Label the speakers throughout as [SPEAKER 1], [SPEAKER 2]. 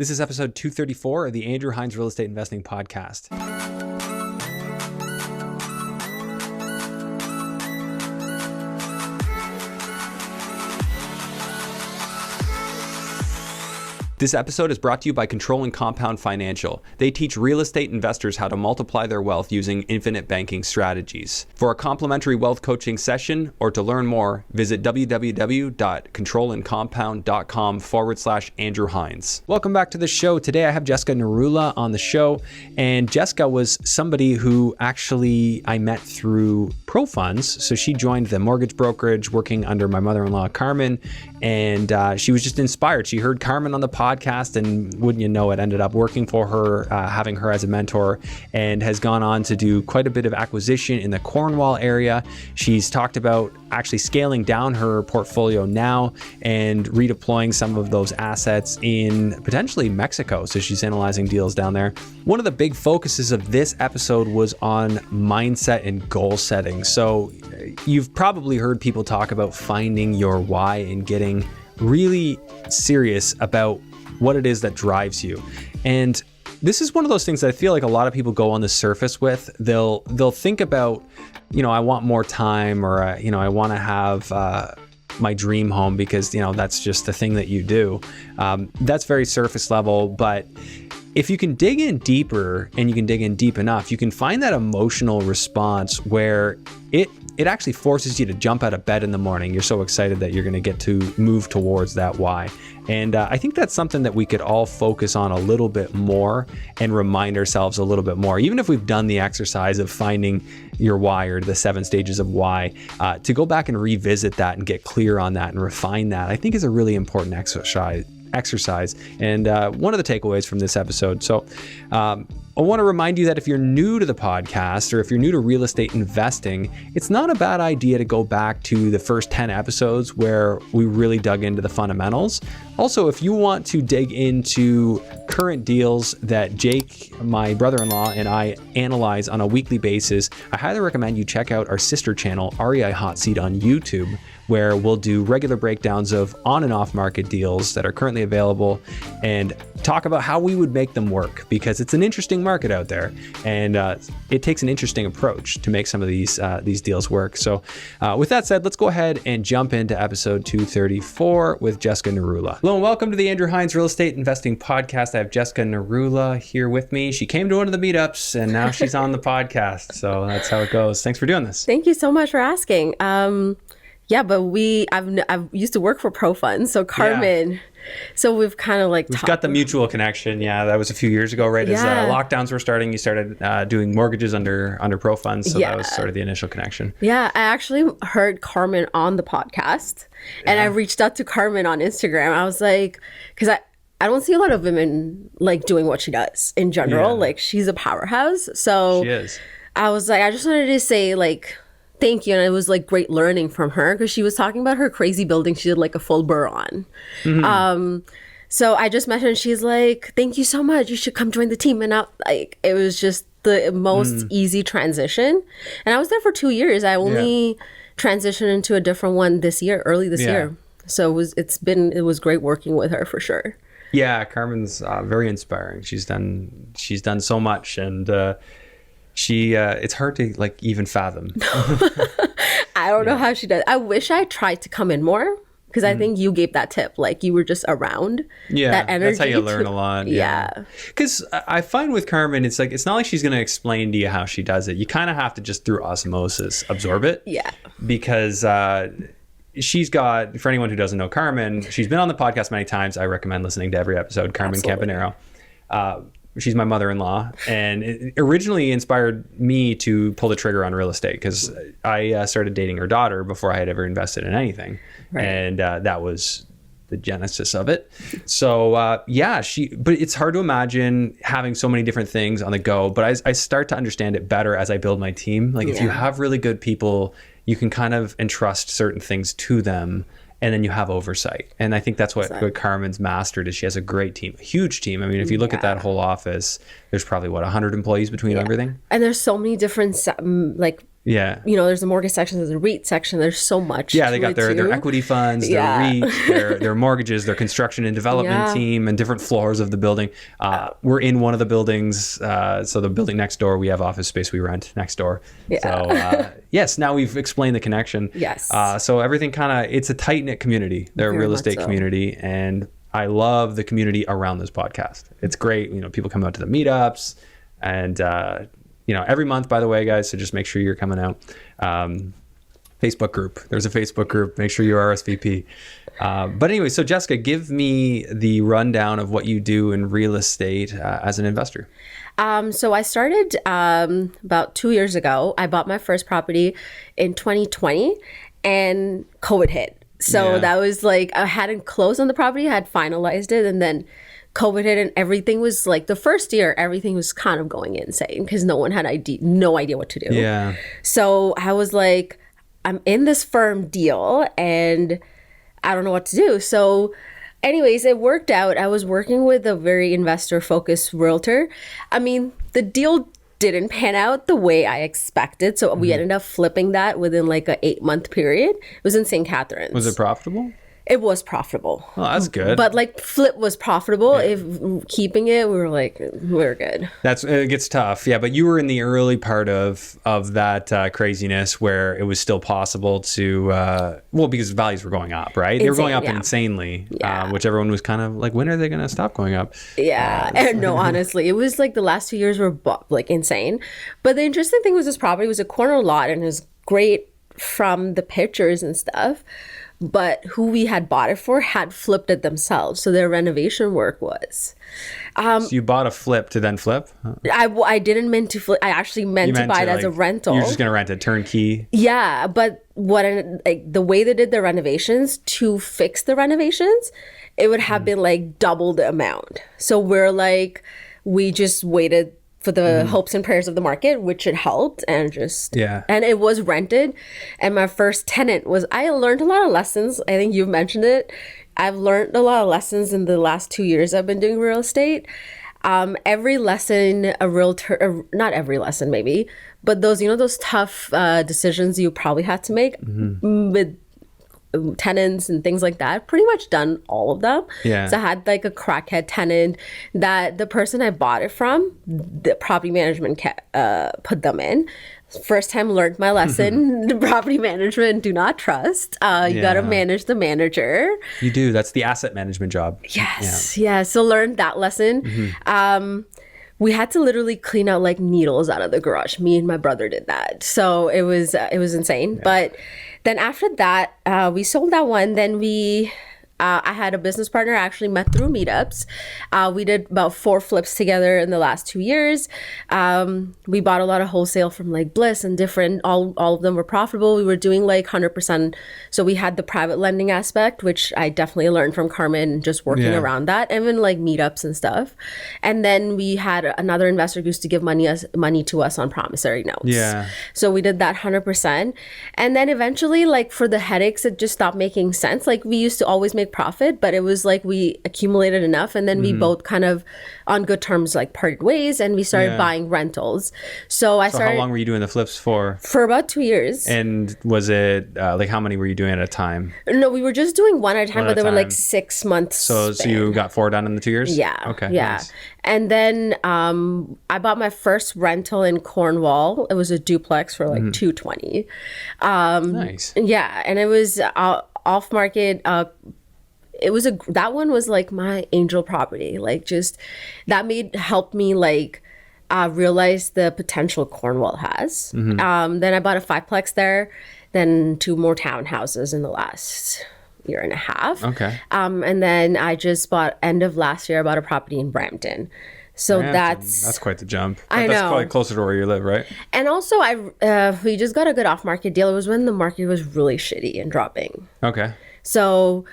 [SPEAKER 1] This is episode 234 of the Andrew Hines Real Estate Investing Podcast. This episode is brought to you by Control and Compound Financial. They teach real estate investors how to multiply their wealth using infinite banking strategies. For a complimentary wealth coaching session or to learn more, visit www.controlandcompound.com/Andrew Hines. Welcome back to the show. Today I have Jessica Narula on the show, and Jessica was somebody who actually I met through ProFunds. So she joined the mortgage brokerage working under my mother-in-law, Carmen, and she was just inspired. She heard Carmen on the podcast, and wouldn't you know it, ended up working for her, having her as a mentor, and has gone on to do quite a bit of acquisition in the Cornwall area. She's talked about actually scaling down her portfolio now and redeploying some of those assets in potentially Mexico. So she's analyzing deals down there. One of the big focuses of this episode was on mindset and goal setting. So you've probably heard people talk about finding your why and getting really serious about what it is that drives you. And this is one of those things that I feel like a lot of people go on the surface with. They'll think about, I want more time, or I want to have my dream home because that's just the thing that you do. That's very surface level, but if you can dig in deeper and you can dig in deep enough, you can find that emotional response where it actually forces you to jump out of bed in the morning. You're so excited that you're going to get to move towards that why. And I think that's something that we could all focus on a little bit more and remind ourselves a little bit more, even if we've done the exercise of finding your why or the 7 stages of why, to go back and revisit that and get clear on that and refine that, I think is a really important exercise and one of the takeaways from this episode. So I want to remind you that if you're new to the podcast or if you're new to real estate investing, it's not a bad idea to go back to the first 10 episodes where we really dug into the fundamentals. Also, if you want to dig into current deals that Jake, my brother-in-law, and I analyze on a weekly basis, I highly recommend you check out our sister channel, REI Hot Seat, on YouTube, where we'll do regular breakdowns of on and off market deals that are currently available and talk about how we would make them work, because it's an interesting market out there, and it takes an interesting approach to make some of these deals work. So with that said, let's go ahead and jump into episode 234 with Jessica Narula. Hello and welcome to the Andrew Hines Real Estate Investing Podcast. I have Jessica Narula here with me. She came to one of the meetups and now she's on the podcast. So that's how it goes. Thanks for doing this.
[SPEAKER 2] Thank you so much for asking. Yeah, but I've used to work for ProFunds, so Carmen. Yeah. So we've kind of we've
[SPEAKER 1] got the mutual connection. Yeah, that was a few years ago, right? As lockdowns were starting, you started doing mortgages under ProFunds. So that was sort of the initial connection.
[SPEAKER 2] Yeah, I actually heard Carmen on the podcast, and I reached out to Carmen on Instagram. I was like, because I don't see a lot of women doing what she does in general. Yeah. She's a powerhouse. So she is. I was like, I just wanted to say thank you. And it was great learning from her, because she was talking about her crazy building she did a full BRRRR on. Mm-hmm. So I just met her and she's like, thank you so much. You should come join the team. And it was just the most easy transition. And I was there for 2 years. I only transitioned into a different one early this year. So it was great working with her for sure.
[SPEAKER 1] Yeah, Carmen's very inspiring. She's done so much, and it's hard to even fathom.
[SPEAKER 2] I don't know how she does. I wish I tried to come in more, because I think you gave that tip. You were just around. Yeah, that energy.
[SPEAKER 1] That's how you learn a lot. Yeah. Because I find with Carmen, it's not like she's going to explain to you how she does it. You kind of have to just through osmosis absorb it. Yeah. Because she's got, for anyone who doesn't know Carmen, she's been on the podcast many times. I recommend listening to every episode. Carmen Campanero. She's my mother-in-law, and it originally inspired me to pull the trigger on real estate, because I started dating her daughter before I had ever invested in anything. Right. And that was the genesis of it. So but it's hard to imagine having so many different things on the go, but I start to understand it better as I build my team. If you have really good people, you can kind of entrust certain things to them, and then you have oversight. And I think that's what Carmen's mastered, is she has a great team, a huge team. I mean, if you look at that whole office, there's probably 100 employees between everything.
[SPEAKER 2] And there's so many different
[SPEAKER 1] Yeah.
[SPEAKER 2] You know, there's the mortgage section, there's the REIT section. There's so much.
[SPEAKER 1] Yeah, they got their equity funds, their REIT, their mortgages, their construction and development team, and different floors of the building. We're in one of the buildings. So the building next door, we have office space we rent next door. Yeah. So yes, now we've explained the connection.
[SPEAKER 2] Yes.
[SPEAKER 1] So everything kind of, it's a tight-knit community. They're a real estate community. And I love the community around this podcast. It's great. You know, people come out to the meetups and, you know, every month, by the way, guys, so just make sure you're coming out. Facebook group. There's a Facebook group. Make sure you RSVP. But anyway, so Jessica, give me the rundown of what you do in real estate as an investor.
[SPEAKER 2] So I started about 2 years ago. I bought my first property in 2020 and COVID hit. So that was like, I hadn't closed on the property, I had finalized it, and then COVID hit and everything was like, the first year, everything was kind of going insane because no one had no idea what to do.
[SPEAKER 1] Yeah.
[SPEAKER 2] So I was like, I'm in this firm deal and I don't know what to do. So anyways, it worked out. I was working with a very investor-focused realtor. I mean, the deal didn't pan out the way I expected. So we ended up flipping that within like a 8-month period. It was in St. Catharines.
[SPEAKER 1] Was it profitable?
[SPEAKER 2] It was profitable.
[SPEAKER 1] Well, that's good.
[SPEAKER 2] But like flip was profitable. If keeping it, we were good.
[SPEAKER 1] It gets tough. Yeah. But you were in the early part of that craziness where it was still possible to, because values were going up, right? They were going up insanely, which everyone was kind of like, when are they going to stop going up?
[SPEAKER 2] Yeah. And no, honestly, it was like the last 2 years were like insane. But the interesting thing was this property was a corner lot and it was great from the pictures and stuff. But who we had bought it for had flipped it themselves. So their renovation work was.
[SPEAKER 1] So you bought a flip to then flip?
[SPEAKER 2] I didn't mean to flip. I actually meant to buy it as a rental.
[SPEAKER 1] You're just going to rent it turnkey?
[SPEAKER 2] Yeah. But the way they did the renovations, to fix the renovations, it would have been like double the amount. So we just waited for the hopes and prayers of the market, which it helped, and and it was rented. And my first tenant I learned a lot of lessons. I think you've mentioned it. I've learned a lot of lessons in the last 2 years I've been doing real estate. Every lesson a realtor, not every lesson maybe, but those tough decisions you probably had to make with tenants and things like that, pretty much done all of them.
[SPEAKER 1] Yeah.
[SPEAKER 2] So I had like a crackhead tenant that the person I bought it from, the property management put them in. First time learned my lesson. The property management, do not trust. You got to manage the manager.
[SPEAKER 1] You do. That's the asset management job.
[SPEAKER 2] Yes. Yeah. So learned that lesson. We had to literally clean out like needles out of the garage. Me and my brother did that. So it was insane. Yeah. But then after that, we sold that one. Then I had a business partner I actually met through meetups. We did about 4 flips together in the last 2 years. We bought a lot of wholesale from like Bliss and different, all of them were profitable. We were doing like 100%. So we had the private lending aspect, which I definitely learned from Carmen, just working around that, even like meetups and stuff. And then we had another investor who used to give money to us on promissory notes.
[SPEAKER 1] Yeah.
[SPEAKER 2] So we did that 100%. And then eventually, like for the headaches, it just stopped making sense. Like we used to always make profit, but it was like we accumulated enough, and then we both kind of on good terms like parted ways, and we started buying rentals. So
[SPEAKER 1] how long were you doing the flips for?
[SPEAKER 2] For about 2 years.
[SPEAKER 1] And was it like how many were you doing at a time?
[SPEAKER 2] No, we were just doing one at a time, but they were like 6 months.
[SPEAKER 1] So you got 4 done in the 2 years?
[SPEAKER 2] Yeah.
[SPEAKER 1] Okay.
[SPEAKER 2] Yeah.
[SPEAKER 1] Nice.
[SPEAKER 2] And then I bought my first rental in Cornwall. It was a duplex for like $220.
[SPEAKER 1] Nice.
[SPEAKER 2] Yeah, and it was off market. That one was like my angel property. Like just that helped me like realize the potential Cornwall has. Then I bought a 5-plex there, then 2 more townhouses in the last year and a half.
[SPEAKER 1] Okay.
[SPEAKER 2] And then I just end of last year, I bought a property in Brampton. So that's
[SPEAKER 1] quite the jump.
[SPEAKER 2] I know.
[SPEAKER 1] That's probably closer to where you live, right?
[SPEAKER 2] And also we just got a good off-market deal. It was when the market was really shitty and dropping.
[SPEAKER 1] Okay.
[SPEAKER 2] So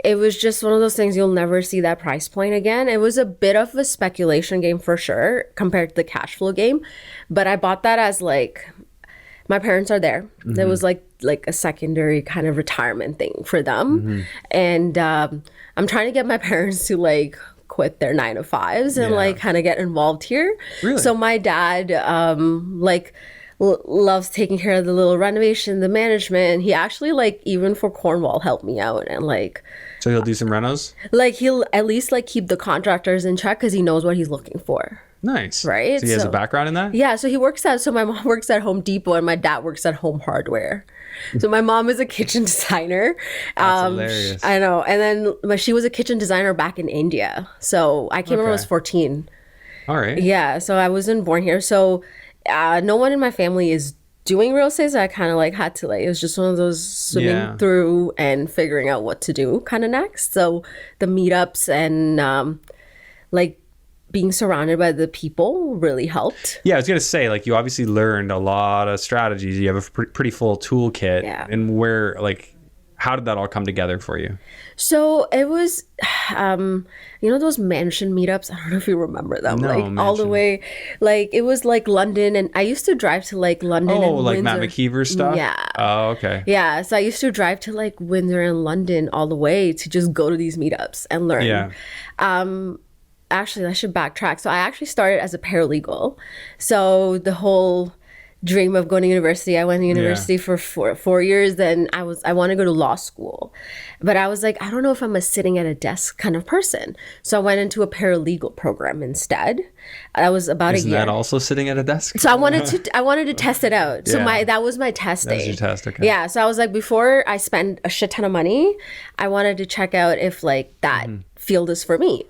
[SPEAKER 2] it was just one of those things, you'll never see that price point again. It was a bit of a speculation game for sure compared to the cash flow game. But I bought that as like, my parents are there. It was like a secondary kind of retirement thing for them. And I'm trying to get my parents to like quit their 9-to-5s and like kind of get involved here.
[SPEAKER 1] Really?
[SPEAKER 2] So my dad, like loves taking care of the little renovation, the management. And he actually like even for Cornwall helped me out and like.
[SPEAKER 1] So he'll do some renos?
[SPEAKER 2] Like he'll at least like keep the contractors in check because he knows what he's looking for.
[SPEAKER 1] Nice.
[SPEAKER 2] Right?
[SPEAKER 1] So he has a background in that?
[SPEAKER 2] Yeah. So my mom works at Home Depot and my dad works at Home Hardware. So my mom is a kitchen designer.
[SPEAKER 1] That's hilarious.
[SPEAKER 2] I know. And then she was a kitchen designer back in India. So I came when I was 14.
[SPEAKER 1] All right.
[SPEAKER 2] Yeah. So I wasn't born here. So no one in my family is doing real estate. So I kind of like had to like, it was just one of those swimming through and figuring out what to do kind of next. So the meetups and like being surrounded by the people really helped.
[SPEAKER 1] Yeah, I was going to say, like, you obviously learned a lot of strategies. You have a pretty full toolkit.
[SPEAKER 2] Yeah.
[SPEAKER 1] And how did that all come together for you?
[SPEAKER 2] So it was, those mansion meetups. I don't know if you remember them.
[SPEAKER 1] No,
[SPEAKER 2] like
[SPEAKER 1] mansion.
[SPEAKER 2] all the way, like it was like London, and I used to drive to like London.
[SPEAKER 1] Oh,
[SPEAKER 2] and
[SPEAKER 1] like
[SPEAKER 2] Windsor.
[SPEAKER 1] Matt McKeever stuff?
[SPEAKER 2] Yeah.
[SPEAKER 1] Oh, okay.
[SPEAKER 2] Yeah. So I used to drive to like Windsor and London all the way to just go to these meetups and learn.
[SPEAKER 1] Yeah.
[SPEAKER 2] Actually, I should backtrack. So I actually started as a paralegal. So the whole dream of going to university, I went to university for 4 years. Then I want to go to law school. But I was like, I don't know if I'm a sitting at a desk kind of person. So I went into a paralegal program instead. That was about a year.
[SPEAKER 1] Isn't that also sitting at a desk?
[SPEAKER 2] So I wanted to test it out. So that was my testing.
[SPEAKER 1] That was your test, okay.
[SPEAKER 2] Yeah. So I was like, before I spend a shit ton of money, I wanted to check out if like that field is for me.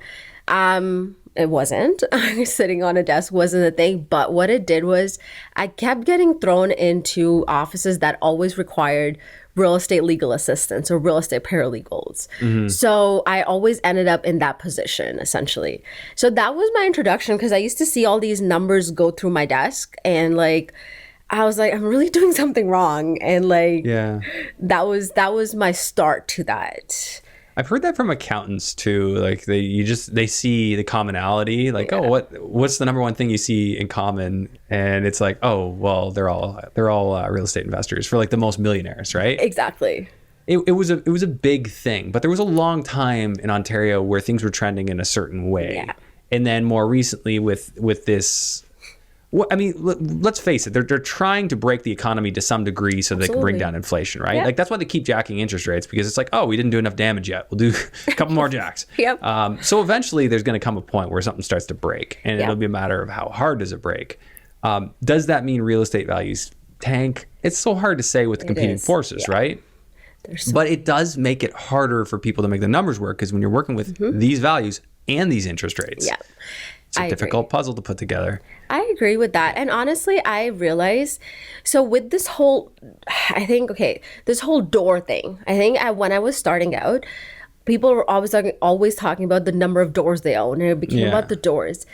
[SPEAKER 2] It wasn't. Sitting on a desk wasn't a thing. But what it did was I kept getting thrown into offices that always required real estate legal assistants or real estate paralegals. So I always ended up in that position, essentially. So that was my introduction because I used to see all these numbers go through my desk and like, I was like, I'm really doing something wrong. And like, that was my start to that.
[SPEAKER 1] I've heard that from accountants too. Like they see the commonality. Like, what's the number one thing you see in common? And it's like, oh, well, they're all real estate investors for like the most millionaires, right?
[SPEAKER 2] Exactly.
[SPEAKER 1] It was a big thing, but there was a long time in Ontario where things were trending in a certain way, and then more recently with this. Well, I mean, let's face it. They're trying to break the economy to some degree so they can bring down inflation, right? Like that's why they keep jacking interest rates because it's like, oh, we didn't do enough damage yet. We'll do a couple more jacks. So eventually, there's going to come a point where something starts to break, and it'll be a matter of how hard does it break. Does that mean real estate values tank? It's so hard to say with the competing forces, right? But it does make it harder for people to make the numbers work because when you're working with these values and these interest rates. It's a difficult puzzle to put together.
[SPEAKER 2] I agree with that. And honestly, I realized, so with this whole, this whole door thing, I think when I was starting out, people were always talking about the number of doors they own, and it became about the doors.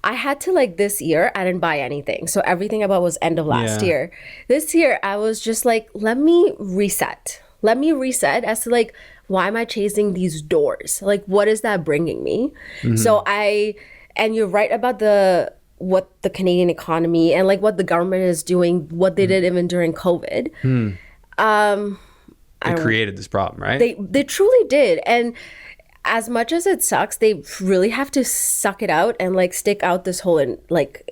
[SPEAKER 2] I had to like this year, I didn't buy anything. So everything I bought was end of last year. This year, I was just like, let me reset as to like, why am I chasing these doors? Like, what is that bringing me? So and you're right about what the Canadian economy and like what the government is doing, what they did even during COVID.
[SPEAKER 1] They created this problem, right?
[SPEAKER 2] They truly did. And as much as it sucks, they really have to suck it out and like stick out this whole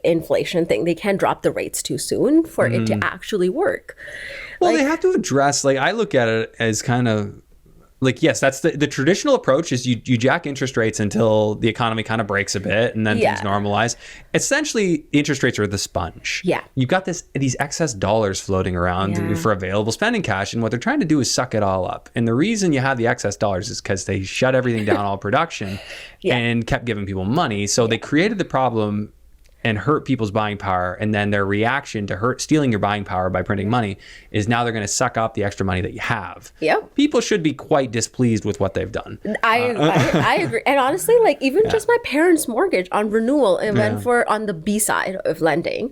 [SPEAKER 2] inflation thing. They can't drop the rates too soon for it to actually work.
[SPEAKER 1] Well, they have to address, like I look at it as kind of like, yes, that's the traditional approach is you jack interest rates until the economy kind of breaks a bit and then things normalize. Essentially, interest rates are the sponge. You've got these excess dollars floating around for available spending cash. And what they're trying to do is suck it all up. And the reason you have the excess dollars is because they shut everything down, all production, and kept giving people money. So they created the problem and hurt people's buying power, and then their reaction to stealing your buying power by printing money is now they're going to suck up the extra money that you have. People should be quite displeased with what they've done.
[SPEAKER 2] I agree. And honestly, like even just my parents' mortgage on renewal, it went on the B side of lending.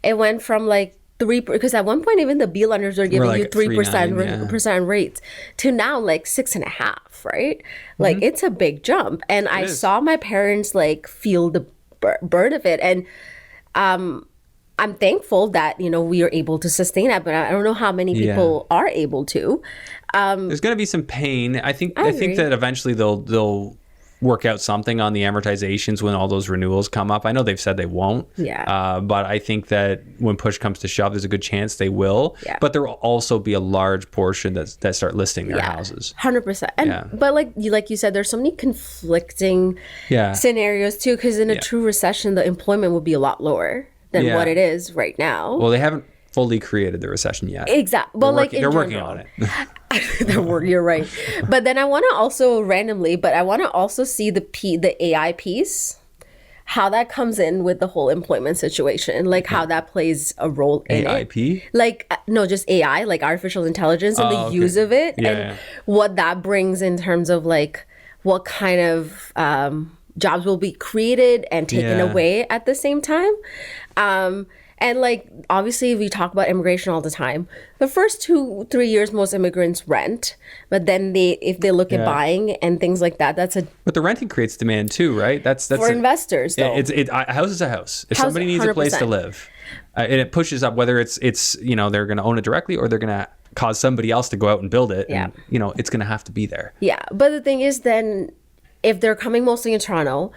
[SPEAKER 2] It went from like 3%, because at one point even the B lenders were giving you 3% rates to now like 6.5%, right? Like it's a big jump. And I saw my parents like feel the burn of it, and I'm thankful that we are able to sustain that, but I don't know how many people are able to.
[SPEAKER 1] There's going to be some pain. I think that eventually they'll work out something on the amortizations when all those renewals come up. I know they've said they won't.
[SPEAKER 2] Yeah.
[SPEAKER 1] But I think that when push comes to shove, there's a good chance they will.
[SPEAKER 2] Yeah.
[SPEAKER 1] But there will also be a large portion that start listing their houses.
[SPEAKER 2] 100%. And but like you said, there's so many conflicting scenarios too, because in a true recession, the employment will be a lot lower than what it is right now.
[SPEAKER 1] Well, they haven't fully created the recession yet.
[SPEAKER 2] Exactly. Well,
[SPEAKER 1] they're working on it.
[SPEAKER 2] You're right. But then I want to also see the AI piece, how that comes in with the whole employment situation, like how that plays a role in
[SPEAKER 1] AIP?
[SPEAKER 2] Like, no, just AI, like artificial intelligence and the use of it and what that brings in terms of like what kind of jobs will be created and taken away at the same time. And like, obviously, we talk about immigration all the time. The first 2-3 years, most immigrants rent. But then if they look at buying and things like that,
[SPEAKER 1] But the renting creates demand too, right? That's
[SPEAKER 2] for investors, though.
[SPEAKER 1] A house is a house. If somebody needs 100%. A place to live, and it pushes up whether it's they're going to own it directly or they're going to cause somebody else to go out and build it. And, it's going to have to be there. Yeah.
[SPEAKER 2] But the thing is then, if they're coming mostly in Toronto,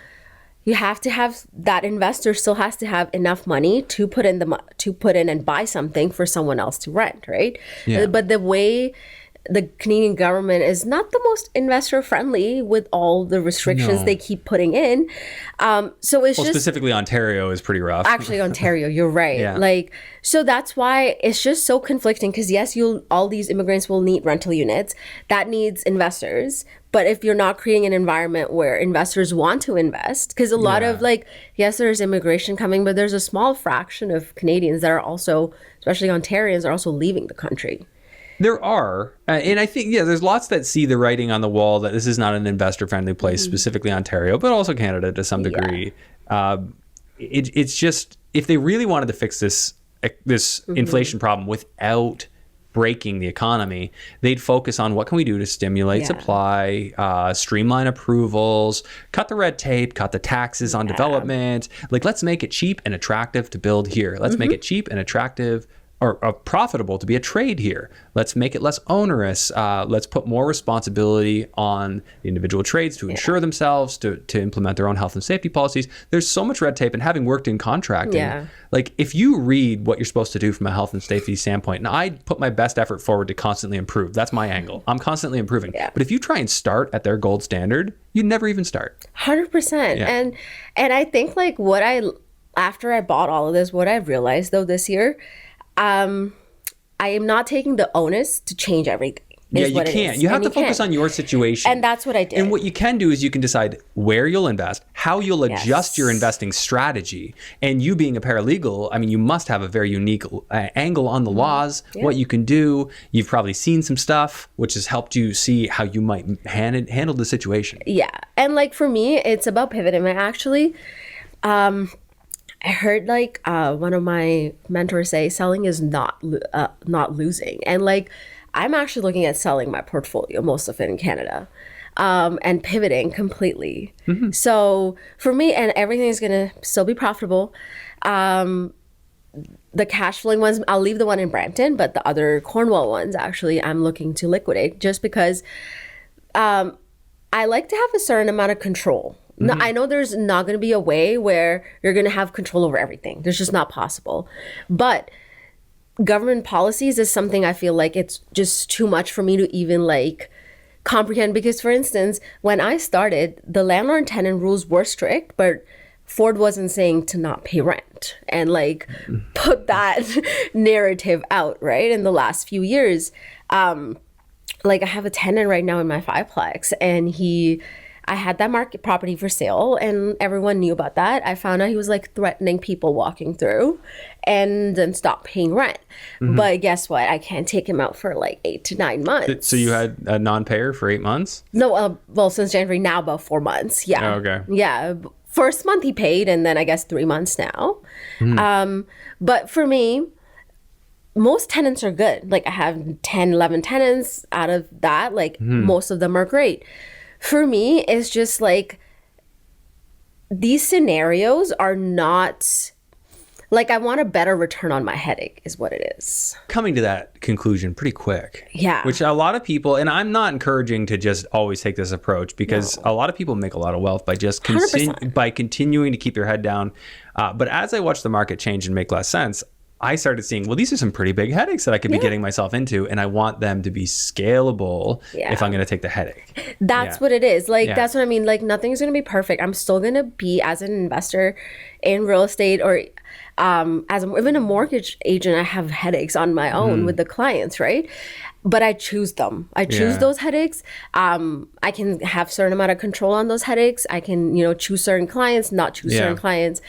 [SPEAKER 2] you have to have that investor still has to have enough money to put in and buy something for someone else to rent, right? Yeah. But the way the Canadian government is not the most investor friendly with all the restrictions they keep putting in. So it's just
[SPEAKER 1] specifically Ontario is pretty rough.
[SPEAKER 2] Actually, Ontario, you're right. Like, so that's why it's just so conflicting because yes, all these immigrants will need rental units. That needs investors. But if you're not creating an environment where investors want to invest, because a lot of yes, there's immigration coming, but there's a small fraction of Canadians that are also, especially Ontarians, are also leaving the country.
[SPEAKER 1] There are. And I think, there's lots that see the writing on the wall that this is not an investor-friendly place, specifically Ontario, but also Canada to some degree. It's just, if they really wanted to fix this inflation problem without breaking the economy, they'd focus on what can we do to stimulate supply, streamline approvals, cut the red tape, cut the taxes on development. Like, let's make it cheap and attractive to build here. Let's make it cheap and attractive or profitable to be a trade here. Let's make it less onerous. Let's put more responsibility on the individual trades to insure themselves, to implement their own health and safety policies. There's so much red tape, and having worked in contracting, like if you read what you're supposed to do from a health and safety standpoint, and I put my best effort forward to constantly improve. That's my angle. I'm constantly improving. But if you try and start at their gold standard, you'd never even start.
[SPEAKER 2] 100%. And I think like after I bought all of this, what I realized though this year, I am not taking the onus to change everything.
[SPEAKER 1] You can't. You have to focus on your situation.
[SPEAKER 2] And that's what I did.
[SPEAKER 1] And what you can do is you can decide where you'll invest, how you'll adjust your investing strategy. And you being a paralegal, I mean, you must have a very unique angle on the laws, what you can do. You've probably seen some stuff, which has helped you see how you might handle the situation. Yeah. And
[SPEAKER 2] like for me, it's about pivoting. I heard like one of my mentors say selling is not losing. And like I'm actually looking at selling my portfolio, most of it in Canada, and pivoting completely. So for me, and everything is going to still be profitable. The cash flowing ones, I'll leave the one in Brampton, but the other Cornwall ones, actually, I'm looking to liquidate just because I like to have a certain amount of control. No, I know there's not going to be a way where you're going to have control over everything. There's just not possible. But government policies is something I feel like it's just too much for me to even like comprehend. Because for instance, when I started, the landlord and tenant rules were strict, but Ford wasn't saying to not pay rent and like put that narrative out, right? In the last few years, like I have a tenant right now in my fiveplex and I had that market property for sale and everyone knew about that. I found out he was like threatening people walking through and then stop paying rent. But guess what? I can't take him out for like 8 to 9 months.
[SPEAKER 1] So you had a non-payer for 8 months?
[SPEAKER 2] No, well, since January, now about 4 months. Yeah.
[SPEAKER 1] Oh, okay.
[SPEAKER 2] Yeah. First month he paid and then I guess 3 months now. But for me, most tenants are good. Like I have 10, 11 tenants out of that. Like most of them are great. For me, it's just like these scenarios are not Like, I want a better return on my headache is what it is.
[SPEAKER 1] Coming to that conclusion pretty quick.
[SPEAKER 2] Yeah.
[SPEAKER 1] Which a lot of people, and I'm not encouraging to just always take this approach, because a lot of people make a lot of wealth by just by continuing to keep their head down. But as I watched the market change and make less sense, I started seeing, well, these are some pretty big headaches that I could be getting myself into, and I want them to be scalable if I'm going to take the headache.
[SPEAKER 2] That's what it is. Like, that's what I mean. Like, nothing's going to be perfect. I'm still going to be, as an investor in real estate, or even a mortgage agent, I have headaches on my own with the clients, right? But I choose them. I choose those headaches. I can have certain amount of control on those headaches. I can, choose certain clients, not choose certain clients.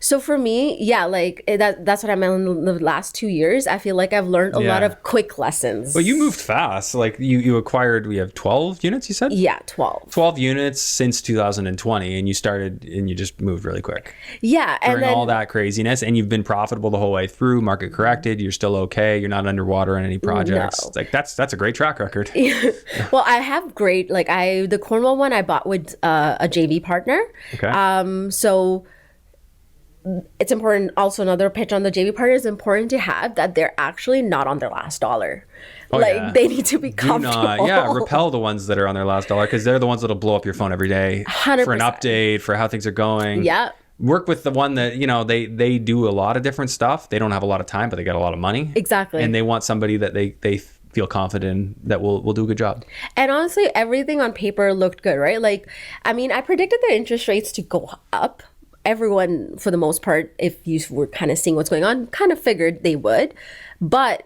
[SPEAKER 2] So for me, like that's what I meant in the last 2 years. I feel like I've learned a lot of quick lessons.
[SPEAKER 1] Well, you moved fast. Like you acquired, we have 12 units, you said?
[SPEAKER 2] Yeah, 12.
[SPEAKER 1] 12 units since 2020, and you just moved really quick.
[SPEAKER 2] Yeah.
[SPEAKER 1] During all that craziness, and you've been profitable the whole way through, market corrected, you're still okay, you're not underwater on any projects.
[SPEAKER 2] No.
[SPEAKER 1] Like that's a great track record.
[SPEAKER 2] Well, I have great, the Cornwall one I bought with a JV partner.
[SPEAKER 1] Okay.
[SPEAKER 2] So it's important. Also, another pitch on the JV partner is important to have that they're actually not on their last dollar. They need to be comfortable.
[SPEAKER 1] Repel the ones that are on their last dollar, because they're the ones that'll blow up your phone every day
[SPEAKER 2] 100%.
[SPEAKER 1] For an update, for how things are going.
[SPEAKER 2] Yeah.
[SPEAKER 1] Work with the one that, they do a lot of different stuff. They don't have a lot of time, but they got a lot of money.
[SPEAKER 2] Exactly.
[SPEAKER 1] And they want somebody that they feel confident that will do a good job.
[SPEAKER 2] And honestly, everything on paper looked good, right? I predicted the interest rates to go up. Everyone, for the most part, if you were kind of seeing what's going on, kind of figured they would. But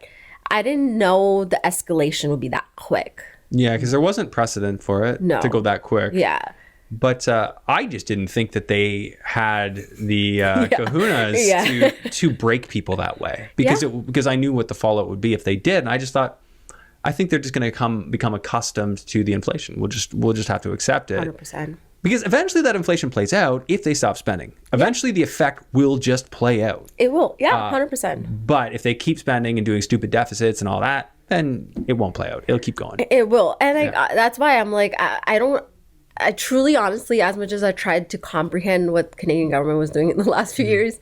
[SPEAKER 2] I didn't know the escalation would be that quick.
[SPEAKER 1] Yeah, because there wasn't precedent for it to go that quick.
[SPEAKER 2] Yeah.
[SPEAKER 1] But I just didn't think that they had the kahunas to break people that way, because I knew what the fallout would be if they did. And I just thought, I think they're just going to become accustomed to the inflation. We'll just have to accept it.
[SPEAKER 2] 100%.
[SPEAKER 1] Because eventually that inflation plays out if they stop spending. Eventually the effect will just play out.
[SPEAKER 2] It will. Yeah, 100%.
[SPEAKER 1] But if they keep spending and doing stupid deficits and all that, then it won't play out. It'll keep going.
[SPEAKER 2] It will. And that's why I'm like, I truly, honestly, as much as I tried to comprehend what the Canadian government was doing in the last few years,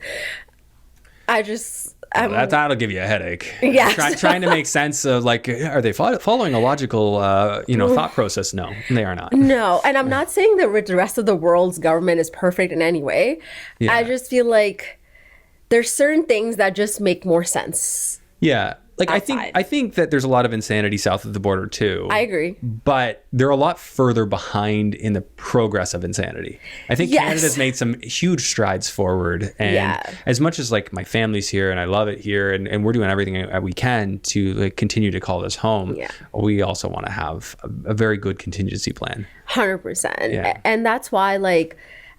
[SPEAKER 1] that'll give you a headache.
[SPEAKER 2] Yeah.
[SPEAKER 1] Trying to make sense of, are they following a logical, thought process? No, they are not.
[SPEAKER 2] No, and I'm not saying that the rest of the world's government is perfect in any way. Yeah. I just feel like there's certain things that just make more sense.
[SPEAKER 1] Yeah. I think that there's a lot of insanity south of the border too.
[SPEAKER 2] I agree.
[SPEAKER 1] But they're a lot further behind in the progress of insanity. I think Canada's made some huge strides forward. And as much as my family's here and I love it here, and we're doing everything that we can to continue to call this home, we also want to have a very good contingency plan.
[SPEAKER 2] 100%. Yeah. And that's why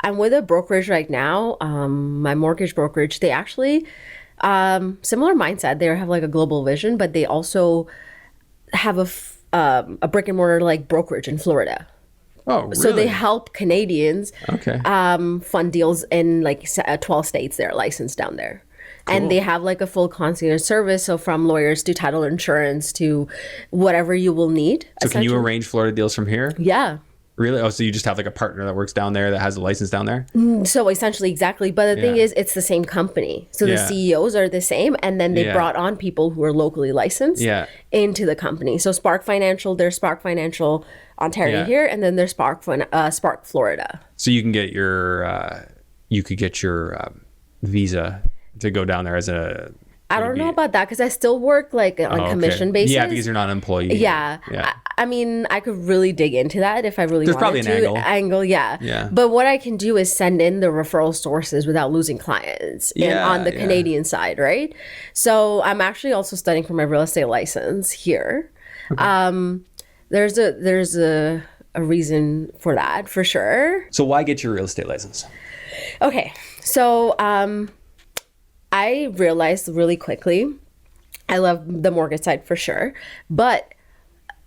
[SPEAKER 2] I'm with a brokerage right now, my mortgage brokerage. They actually... similar mindset. They have a global vision, but they also have a brick and mortar brokerage in Florida.
[SPEAKER 1] Oh, really?
[SPEAKER 2] So they help Canadians fund deals in 12 states. They're licensed down there. Cool. And they have a full concierge service. So from lawyers to title insurance to whatever you will need.
[SPEAKER 1] So can you arrange Florida deals from here?
[SPEAKER 2] Yeah.
[SPEAKER 1] Really? Oh, so you just have a partner that works down there that has a license down there?
[SPEAKER 2] So essentially, exactly. But the thing is, it's the same company. So the CEOs are the same. And then they brought on people who are locally licensed into the company. So Spark Financial, there's Spark Financial Ontario here. And then there's Spark Florida. So
[SPEAKER 1] you can get your, visa to go down there as a...
[SPEAKER 2] I don't know about that because I still work on commission basis.
[SPEAKER 1] Yeah, because you're not an employee.
[SPEAKER 2] Yeah. I could really dig into that if I really
[SPEAKER 1] There's
[SPEAKER 2] wanted to.
[SPEAKER 1] There's probably an
[SPEAKER 2] angle. Yeah. But what I can do is send in the referral sources without losing clients on the Canadian side, right? So I'm actually also studying for my real estate license here. Okay. There's a reason for that, for sure.
[SPEAKER 1] So why get your real estate license?
[SPEAKER 2] Okay. So I realized really quickly, I love the mortgage side for sure, but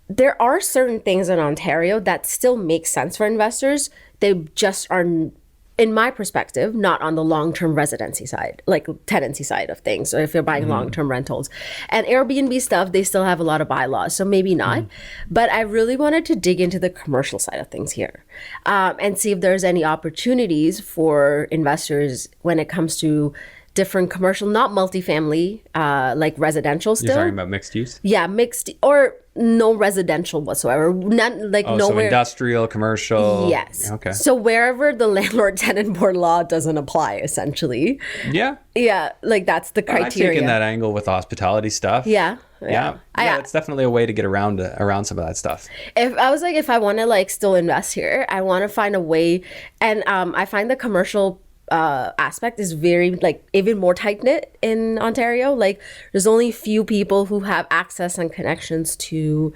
[SPEAKER 2] there are certain things in Ontario that still make sense for investors. They just are, in my perspective, not on the long-term residency side, tenancy side of things. So if you're buying long-term rentals and Airbnb stuff, they still have a lot of bylaws. So maybe not, but I really wanted to dig into the commercial side of things here and see if there's any opportunities for investors when it comes to different commercial, not multifamily, like residential still.
[SPEAKER 1] You're talking about mixed use?
[SPEAKER 2] Yeah, mixed or no residential whatsoever. None, like
[SPEAKER 1] So
[SPEAKER 2] nowhere.
[SPEAKER 1] industrial, commercial.
[SPEAKER 2] Yes.
[SPEAKER 1] Okay.
[SPEAKER 2] So wherever the landlord-tenant board law doesn't apply, essentially.
[SPEAKER 1] Yeah.
[SPEAKER 2] Yeah, like that's the criteria.
[SPEAKER 1] I've taken that angle with hospitality stuff.
[SPEAKER 2] Yeah.
[SPEAKER 1] Yeah, it's definitely a way to get around some of that stuff.
[SPEAKER 2] If I want to like still invest here, I want to find a way, and I find the commercial aspect is very like even more tight knit in Ontario. Like there's only few people who have access and connections to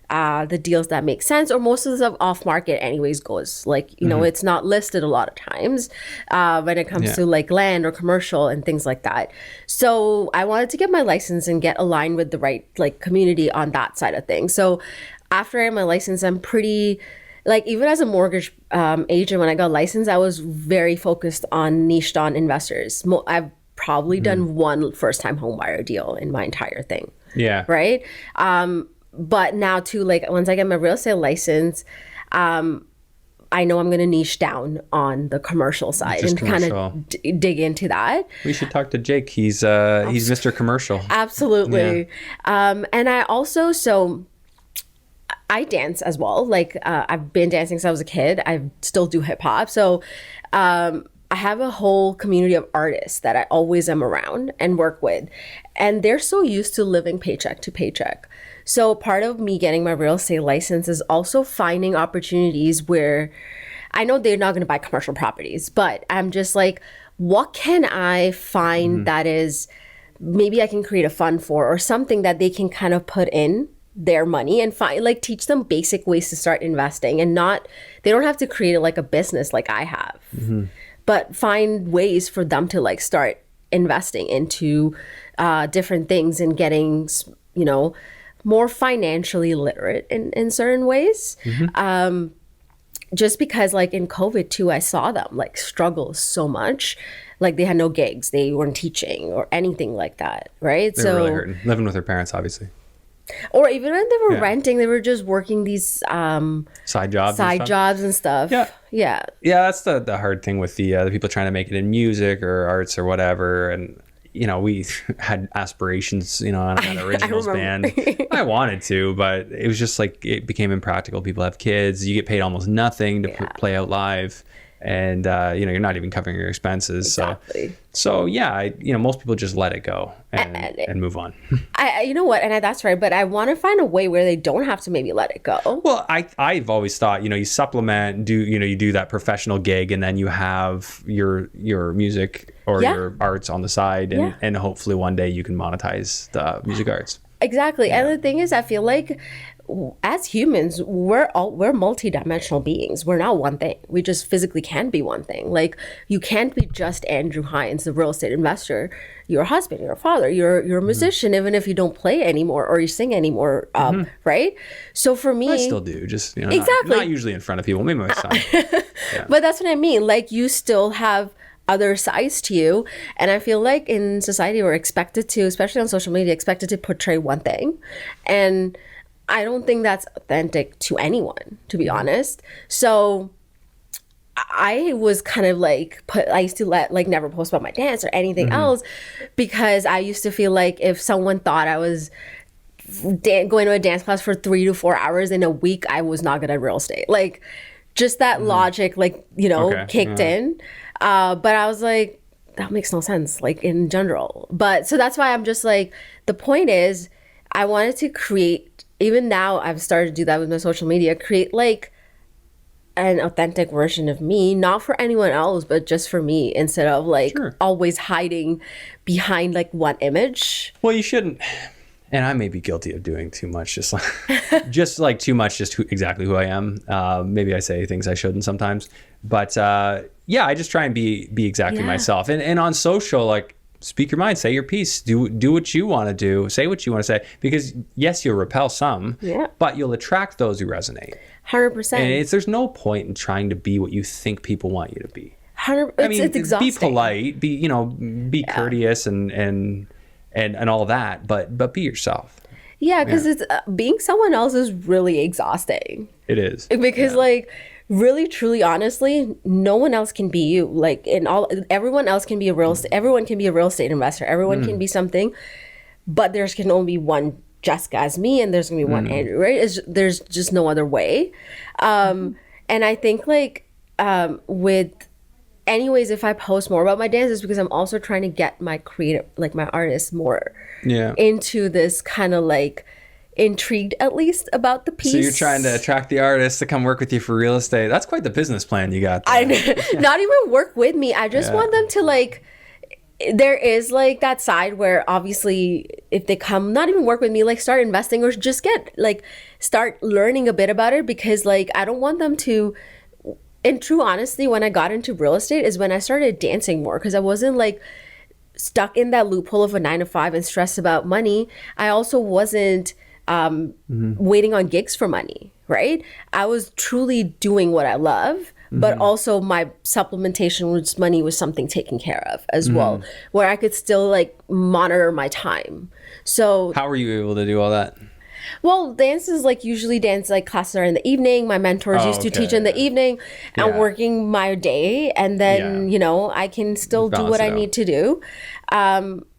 [SPEAKER 2] the deals that make sense, or most of the stuff off market anyways goes like, you know, it's not listed a lot of times when it comes to like land or commercial and things like that. So I wanted to get my license and get aligned with the right like community on that side of things. So after I had my license, I'm pretty like, even as a mortgage agent, when I got licensed, I was very focused on niched on investors. I've probably done one first time home buyer deal in my entire thing.
[SPEAKER 1] Yeah.
[SPEAKER 2] Right. But now too, like once I get my real estate license, I know I'm going to niche down on the commercial side and kind of dig into that.
[SPEAKER 1] We should talk to Jake. He's Mr. Commercial.
[SPEAKER 2] Absolutely. Yeah. And I also, I dance as well. Like I've been dancing since I was a kid. I still do hip hop. So I have a whole community of artists that I always am around and work with. And they're so used to living paycheck to paycheck. So part of me getting my real estate license is also finding opportunities where I know they're not going to buy commercial properties, but I'm just like, what can I find that is maybe I can create a fund for, or something that they can kind of put in their money and find, like teach them basic ways to start investing, and they don't have to create it like a business like I have, but find ways for them to like start investing into different things and getting, you know, more financially literate in certain ways. Just because like in COVID too, I saw them like struggle so much. Like they had no gigs, they weren't teaching or anything like that, right?
[SPEAKER 1] They were really hurting, living with their parents, obviously.
[SPEAKER 2] Or even when they were renting, they were just working these
[SPEAKER 1] side jobs
[SPEAKER 2] and stuff. Yeah.
[SPEAKER 1] That's the hard thing with the people trying to make it in music or arts or whatever. And you know, we had aspirations, you know, on an originals band. I wanted to, but it was just like, it became impractical. People have kids, you get paid almost nothing to play out live. And, you know, you're not even covering your expenses.
[SPEAKER 2] Exactly.
[SPEAKER 1] So you know, most people just let it go and move on.
[SPEAKER 2] You know what? And that's right. But I want to find a way where they don't have to maybe let it go.
[SPEAKER 1] Well, I've always thought, you know, you supplement, you do that professional gig, and then you have your music or your arts on the side, and hopefully one day you can monetize the music arts.
[SPEAKER 2] Exactly. And the thing is, I feel like as humans, we're multidimensional beings. We're not one thing. We just physically can be one thing. Like you can't be just Andrew Hines, the real estate investor. You're a husband, you're a father, you're a musician, even if you don't play anymore or you sing anymore, right? So for me,
[SPEAKER 1] I still do, just, you know,
[SPEAKER 2] exactly.
[SPEAKER 1] not usually in front of people. Maybe my son.
[SPEAKER 2] But that's what I mean. Like you still have other sides to you, and I feel like in society we're expected to, especially on social media, expected to portray one thing, and I don't think that's authentic to anyone, to be honest. So I was kind of like, I used to never post about my dance or anything else, because I used to feel like if someone thought I was going to a dance class for 3 to 4 hours in a week, I was not good at real estate. Like just that logic, like, you know, kicked in. But I was like, that makes no sense, like in general. But so that's why I'm just like, the point is, I wanted to create, even now I've started to do that with my social media, create like an authentic version of me, not for anyone else, but just for me, instead of like always hiding behind like one image.
[SPEAKER 1] Well, you shouldn't. And I may be guilty of doing too much, just exactly who I am. Maybe I say things I shouldn't sometimes, but I just try and be exactly myself. And on social, like, speak your mind, say your piece, do what you want to do, say what you want to say, because yes, you'll repel some, but you'll attract those who resonate.
[SPEAKER 2] 100%.
[SPEAKER 1] And there's no point in trying to be what you think people want you to be.
[SPEAKER 2] It's exhausting.
[SPEAKER 1] Be polite, be courteous and all that, but be yourself.
[SPEAKER 2] Yeah, because it's being someone else is really exhausting.
[SPEAKER 1] It is.
[SPEAKER 2] Because like really, truly, honestly, no one else can be you. Like everyone else can be a real estate. Everyone can be a real estate investor. Everyone can be something, but there's can only be one Jessica as me, and there's gonna be one Andrew, right? There's just no other way. And I think with anyways, if I post more about my dance, it's because I'm also trying to get my creative, like my artists more into this kind of like intrigued at least about the piece.
[SPEAKER 1] So you're trying to attract the artists to come work with you for real estate. That's quite the business plan you got there.
[SPEAKER 2] Not even work with me. I just want them to like, there is like that side where obviously if they come, not even work with me, like start investing or just get like, start learning a bit about it, because like, I don't want them to, in true honesty, when I got into real estate is when I started dancing more, because I wasn't like stuck in that loophole of a 9 to 5 and stressed about money. I also wasn't waiting on gigs for money, right? I was truly doing what I love, but also my supplementation with money was something taken care of as well, where I could still like monitor my time. So
[SPEAKER 1] how were you able to do all that?
[SPEAKER 2] Well, dance is like usually dance like classes are in the evening. My mentors used to teach in the evening. I'm working my day, and then you know I can still do what I need to do.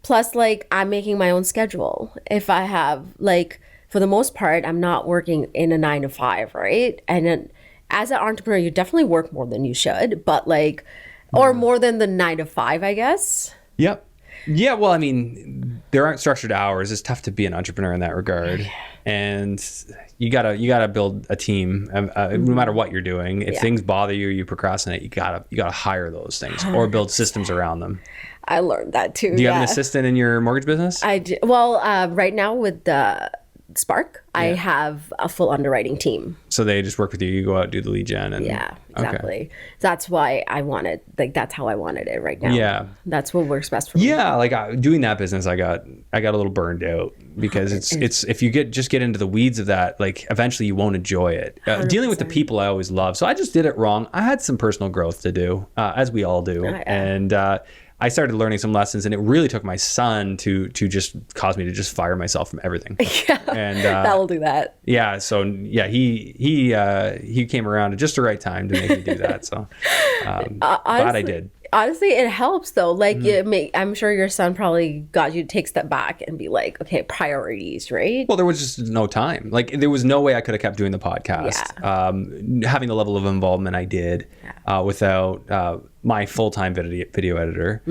[SPEAKER 2] Plus, like I'm making my own schedule. If I have like, for the most part, I'm not working in a 9 to 5, right? And then, as an entrepreneur, you definitely work more than you should, but like, or more than the 9 to 5, I guess.
[SPEAKER 1] Yep. Yeah, well, I mean, there aren't structured hours. It's tough to be an entrepreneur in that regard, and you gotta build a team. No matter what you're doing, if things bother you, you procrastinate. You gotta hire those things or build systems around them.
[SPEAKER 2] I learned that too.
[SPEAKER 1] Do you have an assistant in your mortgage business?
[SPEAKER 2] I do. Well, right now with the Spark, I have a full underwriting team.
[SPEAKER 1] So they just work with you. You go out, do the lead gen, and
[SPEAKER 2] exactly. Okay. That's why I wanted, like, that's how I wanted it right now.
[SPEAKER 1] Yeah,
[SPEAKER 2] that's what works best for me.
[SPEAKER 1] Yeah, like doing that business, I got a little burned out because it's if you get into the weeds of that, like eventually you won't enjoy it. Dealing with the people I always love. So I just did it wrong. I had some personal growth to do, as we all do, and I started learning some lessons, and it really took my son to just cause me to just fire myself from everything.
[SPEAKER 2] Yeah, and that will do that.
[SPEAKER 1] Yeah, so yeah, he came around at just the right time to make me do that. So glad I did.
[SPEAKER 2] Honestly, it helps though. Like I'm sure your son probably got you to take a step back and be like, okay, priorities, right?
[SPEAKER 1] Well, there was just no time. Like there was no way I could have kept doing the podcast. Having the level of involvement I did without my full-time video editor.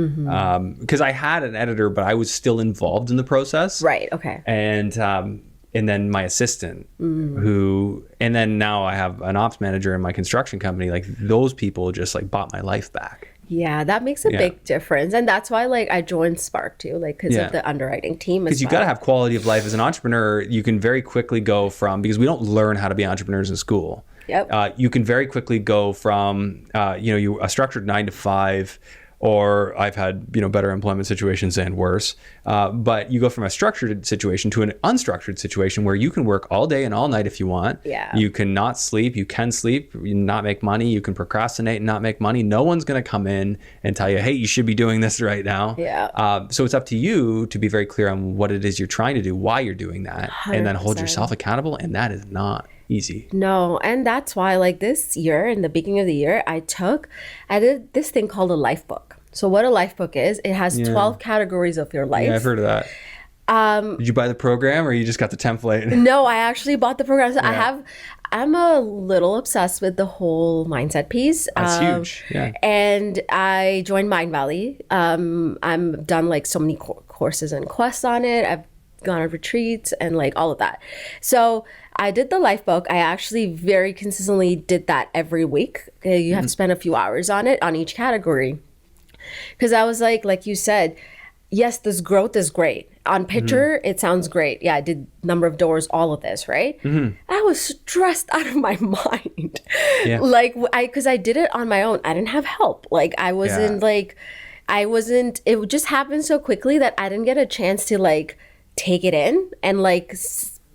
[SPEAKER 1] Because I had an editor, but I was still involved in the process.
[SPEAKER 2] Right, okay.
[SPEAKER 1] And then my assistant and then now I have an ops manager in my construction company. Like those people just like bought my life back.
[SPEAKER 2] Yeah, that makes a big difference. And that's why like I joined Spark too, like because of the underwriting team.
[SPEAKER 1] Because you got to have quality of life as an entrepreneur. You can very quickly go from, because we don't learn how to be entrepreneurs in school.
[SPEAKER 2] Yep.
[SPEAKER 1] You can very quickly go from, you a structured 9 to 5, or I've had, better employment situations and worse. But you go from a structured situation to an unstructured situation where you can work all day and all night if you want.
[SPEAKER 2] Yeah.
[SPEAKER 1] You can not sleep. You can sleep, you not make money. You can procrastinate and not make money. No one's going to come in and tell you, hey, you should be doing this right now.
[SPEAKER 2] Yeah.
[SPEAKER 1] So it's up to you to be very clear on what it is you're trying to do, why you're doing that, 100%. And then hold yourself accountable. And that is not easy.
[SPEAKER 2] No, and that's why like this year, in the beginning of the year, I did this thing called a life book. So what a life book is, it has 12 categories of your life.
[SPEAKER 1] Yeah, I've heard of that. Did you buy the program or you just got the template?
[SPEAKER 2] No, I actually bought the program. So I'm a little obsessed with the whole mindset piece.
[SPEAKER 1] That's huge. Yeah.
[SPEAKER 2] And I joined Mind Valley. I'm done like so many courses and quests on it. I've gone on retreats and like all of that. So I did the life book. I actually very consistently did that every week. You have to spend a few hours on it, on each category. Because I was like you said, yes, this growth is great. On picture, it sounds great. Yeah, I did number of doors, all of this, right? I was stressed out of my mind. Yeah. Like, because I did it on my own. I didn't have help. Like, I wasn't it just happened so quickly that I didn't get a chance to like take it in and like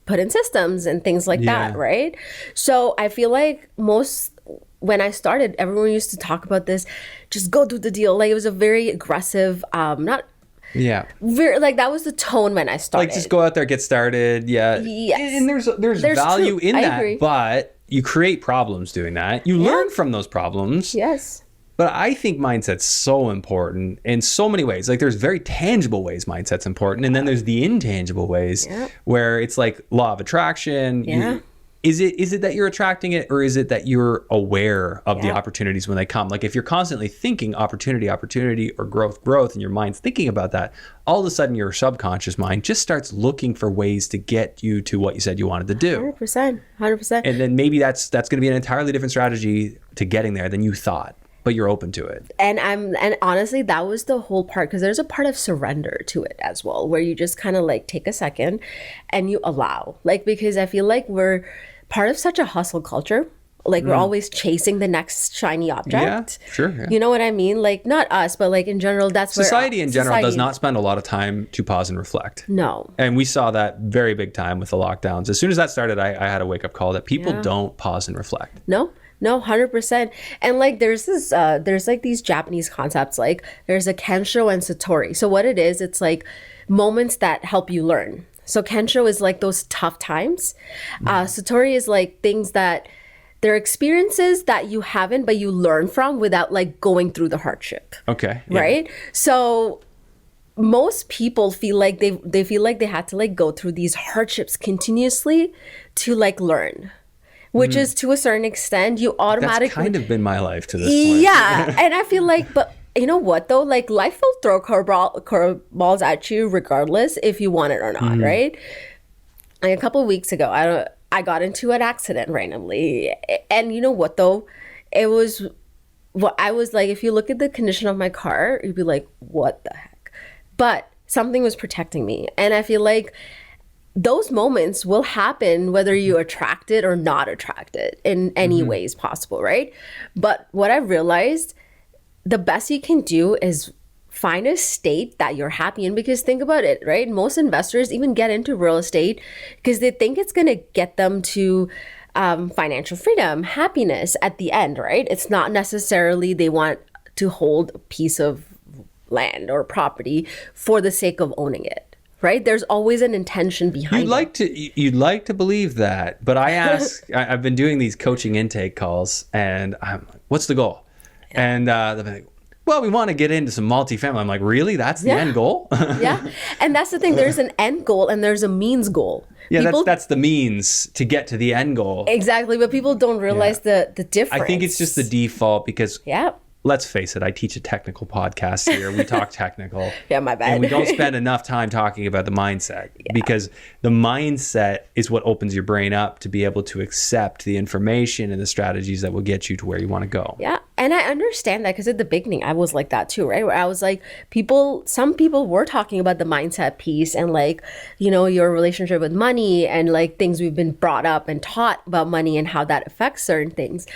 [SPEAKER 2] put in systems and things like that, right? So I feel like when I started, everyone used to talk about this, just go do the deal. Like it was a very aggressive, very, like that was the tone when I started.
[SPEAKER 1] Like just go out there, get started. Yeah.
[SPEAKER 2] Yes.
[SPEAKER 1] And there's value in that, but you create problems doing that. You learn from those problems.
[SPEAKER 2] Yes.
[SPEAKER 1] But I think mindset's so important in so many ways. Like there's very tangible ways mindset's important. And then there's the intangible ways where it's like law of attraction.
[SPEAKER 2] Yeah.
[SPEAKER 1] Is it that you're attracting it, or is it that you're aware of the opportunities when they come? Like if you're constantly thinking opportunity, or growth, and your mind's thinking about that, all of a sudden your subconscious mind just starts looking for ways to get you to what you said you wanted to do.
[SPEAKER 2] 100%.
[SPEAKER 1] And then maybe that's going to be an entirely different strategy to getting there than you thought, but you're open to it.
[SPEAKER 2] And honestly, that was the whole part, because there's a part of surrender to it as well, where you just kind of like take a second and you allow, like, because I feel like we're part of such a hustle culture. Like we're always chasing the next shiny object.
[SPEAKER 1] Yeah, sure. Yeah.
[SPEAKER 2] You know what I mean? Like not us, but like in general, that's
[SPEAKER 1] society
[SPEAKER 2] where
[SPEAKER 1] in general does not spend a lot of time to pause and reflect.
[SPEAKER 2] No.
[SPEAKER 1] And we saw that very big time with the lockdowns. As soon as that started, I had a wake up call that people don't pause and reflect.
[SPEAKER 2] No, 100%. And like there's this there's like these Japanese concepts, like there's a kensho and satori. So what it is, it's like moments that help you learn. So kensho is like those tough times. Satori is like things that they're experiences that you haven't, but you learn from without like going through the hardship.
[SPEAKER 1] Okay. Yeah.
[SPEAKER 2] Right? So most people feel like they feel like they had to like go through these hardships continuously to like learn. Which is to a certain extent, you automatically...
[SPEAKER 1] That's kind of been my life to this point.
[SPEAKER 2] Yeah. And I feel like, but you know what though? Like life will throw curveballs at you regardless if you want it or not, right? Like a couple of weeks ago, I got into an accident randomly. And you know what though? It was what I was like, if you look at the condition of my car, you'd be like, what the heck? But something was protecting me. And I feel like those moments will happen whether you attract it or not attract it in any ways possible, right? But what I realized, the best you can do is find a state that you're happy in, because think about it, right? Most investors even get into real estate because they think it's going to get them to financial freedom, happiness at the end, right? It's not necessarily they want to hold a piece of land or property for the sake of owning it. Right? There's always an intention behind it.
[SPEAKER 1] You'd like to believe that, but I ask, I've been doing these coaching intake calls and I'm like, what's the goal? And they're like, well, we want to get into some multifamily. I'm like, really? That's the end goal?
[SPEAKER 2] Yeah. And that's the thing. There's an end goal and there's a means goal.
[SPEAKER 1] Yeah, that's the means to get to the end goal.
[SPEAKER 2] Exactly. But people don't realize the difference.
[SPEAKER 1] I think it's just the default because let's face it, I teach a technical podcast here. We talk technical.
[SPEAKER 2] Yeah, my bad.
[SPEAKER 1] And we don't spend enough time talking about the mindset because the mindset is what opens your brain up to be able to accept the information and the strategies that will get you to where you want to go.
[SPEAKER 2] Yeah. And I understand that because at the beginning, I was like that too, right? Where I was like, some people were talking about the mindset piece and like, you know, your relationship with money and like things we've been brought up and taught about money and how that affects certain things.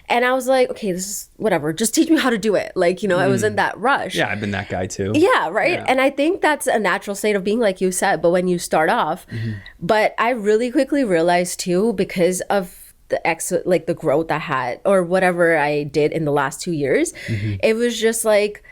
[SPEAKER 2] And I was like, okay, this is whatever. Just teach me how to do it. Like, you know, I was in that rush.
[SPEAKER 1] Yeah, I've been that guy too.
[SPEAKER 2] Yeah, right. Yeah. And I think that's a natural state of being, like you said, but when you start off, but I really quickly realized too, because of the growth I had or whatever I did in the last 2 years, it was just like,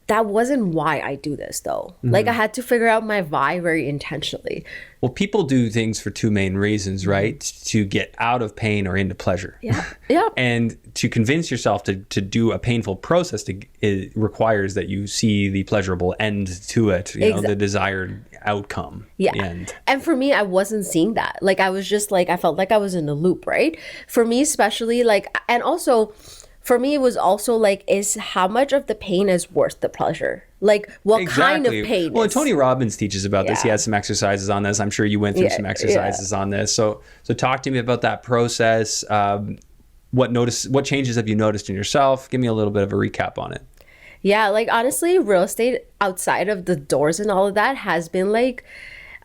[SPEAKER 2] that wasn't why I do this though. Like I had to figure out my why very intentionally.
[SPEAKER 1] Well, people do things for two main reasons, right? To get out of pain or into pleasure.
[SPEAKER 2] Yeah. Yeah.
[SPEAKER 1] And to convince yourself to do a painful process, it requires that you see the pleasurable end to it, you know, the desired outcome.
[SPEAKER 2] Yeah.
[SPEAKER 1] The end.
[SPEAKER 2] And for me, I wasn't seeing that. Like I was just like, I felt like I was in a loop, right? For me, especially like, and also for me, it was also like, is how much of the pain is worth the pleasure? Like what kind of pain?
[SPEAKER 1] Well, Tony Robbins teaches about this. He has some exercises on this. I'm sure you went through some exercises on this. So talk to me about that process. What changes have you noticed in yourself? Give me a little bit of a recap on it.
[SPEAKER 2] Yeah, like honestly, real estate outside of the doors and all of that has been like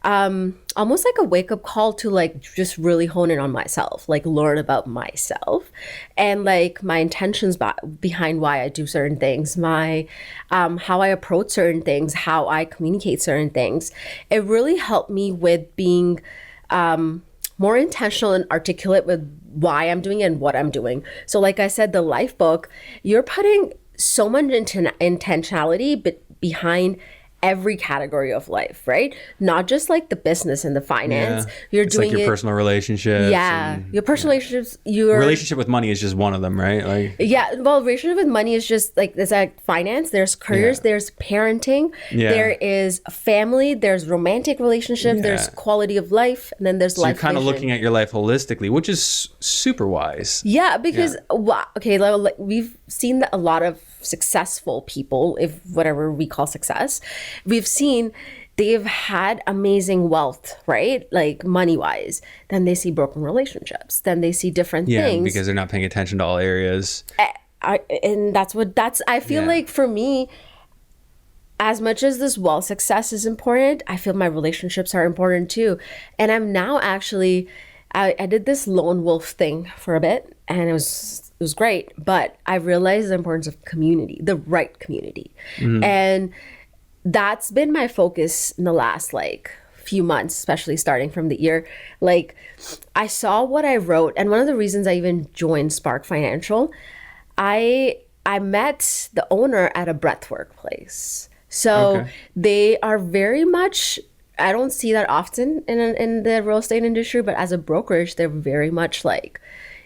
[SPEAKER 2] almost like a wake-up call to like just really hone in on myself, like learn about myself and like my intentions behind why I do certain things, my how I approach certain things, how I communicate certain things. It really helped me with being more intentional and articulate with why I'm doing it and what I'm doing. So like I said, the life book, you're putting so much intentionality behind every category of life, right? Not just like the business and the finance. You're
[SPEAKER 1] it's
[SPEAKER 2] doing
[SPEAKER 1] like your
[SPEAKER 2] it,
[SPEAKER 1] personal relationships.
[SPEAKER 2] your personal relationships, your
[SPEAKER 1] relationship with money is just one of them, right? Like
[SPEAKER 2] relationship with money is just like there's like finance, there's careers, there's parenting, there is family, there's romantic relationships, there's quality of life, and then there's life.
[SPEAKER 1] You're kind of looking at your life holistically, which is super wise.
[SPEAKER 2] Yeah, because like we've seen that a lot of successful people, if whatever we call success, we've seen they've had amazing wealth, right? Like money wise. Then they see broken relationships. Then they see different things.
[SPEAKER 1] Because they're not paying attention to all areas.
[SPEAKER 2] And I feel like for me, as much as this wealth success is important, I feel my relationships are important too. And I'm now actually, I did this lone wolf thing for a bit, and it was great, but I realized the importance of community, the right community. And that's been my focus in the last like few months, especially starting from the year. Like I saw what I wrote, and one of the reasons I even joined Spark Financial, I met the owner at a breathwork place. So they are very much, I don't see that often in the real estate industry, but as a brokerage, they're very much like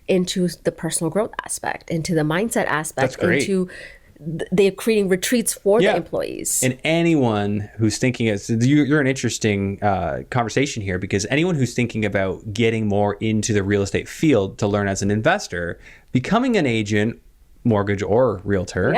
[SPEAKER 2] into the personal growth aspect, into the mindset aspect, into they're creating retreats for the employees.
[SPEAKER 1] And anyone who's thinking, you're an interesting conversation here, because anyone who's thinking about getting more into the real estate field to learn as an investor, becoming an agent, mortgage or realtor,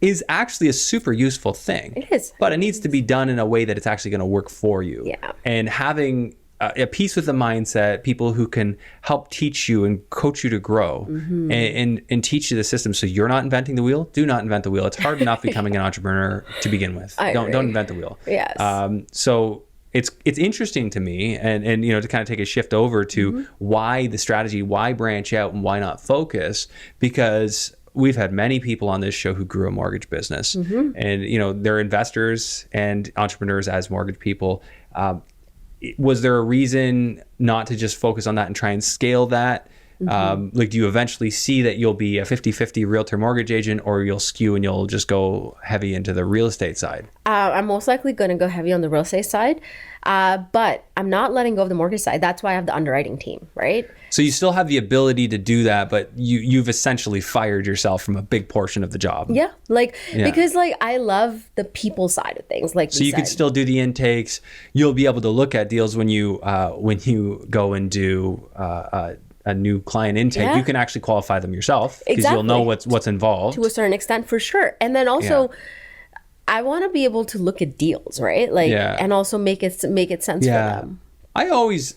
[SPEAKER 1] is actually a super useful thing.
[SPEAKER 2] It is.
[SPEAKER 1] But it needs to be done in a way that it's actually going to work for you.
[SPEAKER 2] Yeah.
[SPEAKER 1] And having a piece with the mindset, people who can help teach you and coach you to grow and teach you the system. So you're not inventing the wheel. Do not invent the wheel. It's hard enough becoming an entrepreneur to begin with. Don't invent the wheel.
[SPEAKER 2] Yes.
[SPEAKER 1] So it's interesting to me, and to kind of take a shift over to why the strategy, why branch out, and why not focus, because we've had many people on this show who grew a mortgage business, and they're investors and entrepreneurs as mortgage people. Was there a reason not to just focus on that and try and scale that? Like, do you eventually see that you'll be a 50-50 realtor mortgage agent, or you'll skew and you'll just go heavy into the real estate side? I'm
[SPEAKER 2] most likely going to go heavy on the real estate side, but I'm not letting go of the mortgage side. That's why I have the underwriting team, right?
[SPEAKER 1] So you still have the ability to do that, but you've essentially fired yourself from a big portion of the job.
[SPEAKER 2] Because like I love the people side of things. Like,
[SPEAKER 1] so you can still do the intakes. You'll be able to look at deals when you go and do a new client intake. You can actually qualify them yourself, because you'll know what's involved
[SPEAKER 2] to a certain extent, for sure. And then also, I want to be able to look at deals, right? Like, and also make it sense for them.
[SPEAKER 1] I always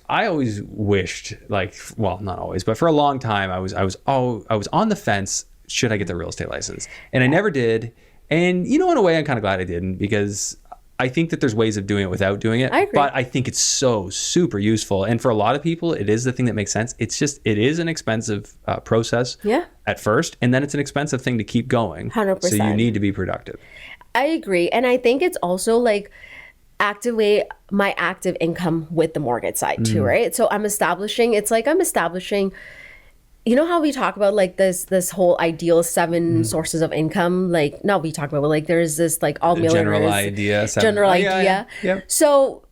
[SPEAKER 1] wished, like, well, not always, but for a long time, I was on the fence. Should I get the real estate license? And I never did. And in a way, I'm kind of glad I didn't, because I think that there's ways of doing it without doing it.
[SPEAKER 2] I agree.
[SPEAKER 1] But I think it's so super useful. And for a lot of people, it is the thing that makes sense. It's just, it is an expensive process at first. And then it's an expensive thing to keep going.
[SPEAKER 2] 100%.
[SPEAKER 1] So you need to be productive.
[SPEAKER 2] I agree. And I think it's also like activate my active income with the mortgage side too, right? So I'm establishing, you know how we talk about like this whole ideal 7 sources of income? Like, no, we talk about like there's this like all millionaires. General idea.
[SPEAKER 1] Yeah.
[SPEAKER 2] So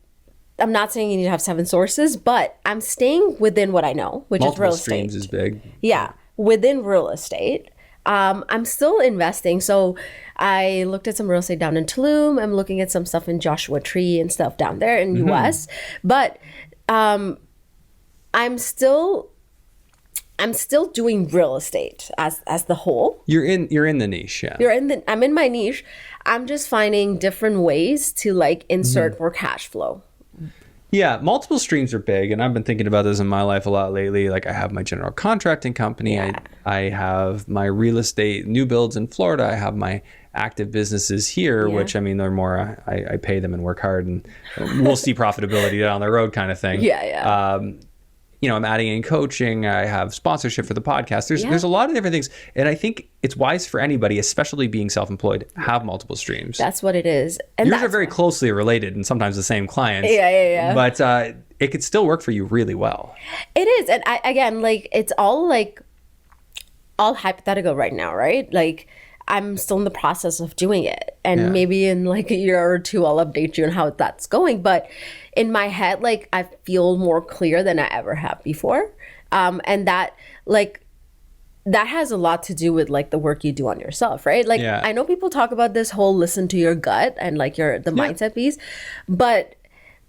[SPEAKER 2] I'm not saying you need to have 7 sources, but I'm staying within what I know, which is real estate.
[SPEAKER 1] Multiple streams is big.
[SPEAKER 2] Yeah, within real estate. I'm still investing. So I looked at some real estate down in Tulum. I'm looking at some stuff in Joshua Tree and stuff down there in US. But I'm still doing real estate as the whole.
[SPEAKER 1] You're in the niche, yeah.
[SPEAKER 2] I'm in my niche. I'm just finding different ways to like insert more cash flow.
[SPEAKER 1] Yeah, multiple streams are big, and I've been thinking about this in my life a lot lately. Like, I have my general contracting company. I have my real estate new builds in Florida. I have my active businesses here, which, I mean, they're more, I pay them and work hard, and we'll see profitability down the road kind of thing. I'm adding in coaching. I have sponsorship for the podcast. There's a lot of different things. And I think it's wise for anybody, especially being self-employed, have multiple streams.
[SPEAKER 2] That's what it is. And
[SPEAKER 1] yours are very closely related and sometimes the same clients.
[SPEAKER 2] Yeah.
[SPEAKER 1] But it could still work for you really well.
[SPEAKER 2] It is. And again, like, it's all hypothetical right now, right? Like, I'm still in the process of doing it. And maybe in like a year or two, I'll update you on how that's going. But in my head, like I feel more clear than I ever have before. And that like, that has a lot to do with like the work you do on yourself, right? Like I know people talk about this whole listen to your gut and like the mindset piece, but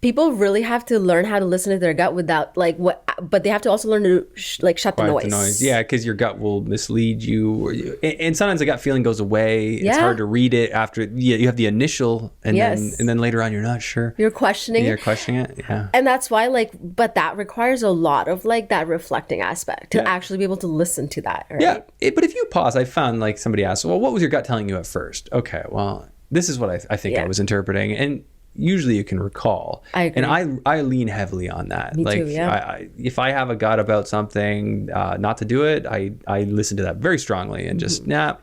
[SPEAKER 2] people really have to learn how to listen to their gut without like but they have to also learn to shut the noise.
[SPEAKER 1] Yeah, because your gut will mislead you, and sometimes the gut feeling goes away. It's hard to read it after you have the initial, and then later on you're not sure.
[SPEAKER 2] You're questioning it.
[SPEAKER 1] Yeah.
[SPEAKER 2] And that's why but that requires a lot of like that reflecting aspect to actually be able to listen to that. Right?
[SPEAKER 1] Yeah, but if you pause, I found like somebody asked, well, what was your gut telling you at first? Okay, well, this is what I think I was interpreting, and usually you can recall.
[SPEAKER 2] I agree.
[SPEAKER 1] And I lean heavily on that.
[SPEAKER 2] Me too, yeah.
[SPEAKER 1] If I have a gut about something not to do it, I listen to that very strongly and just not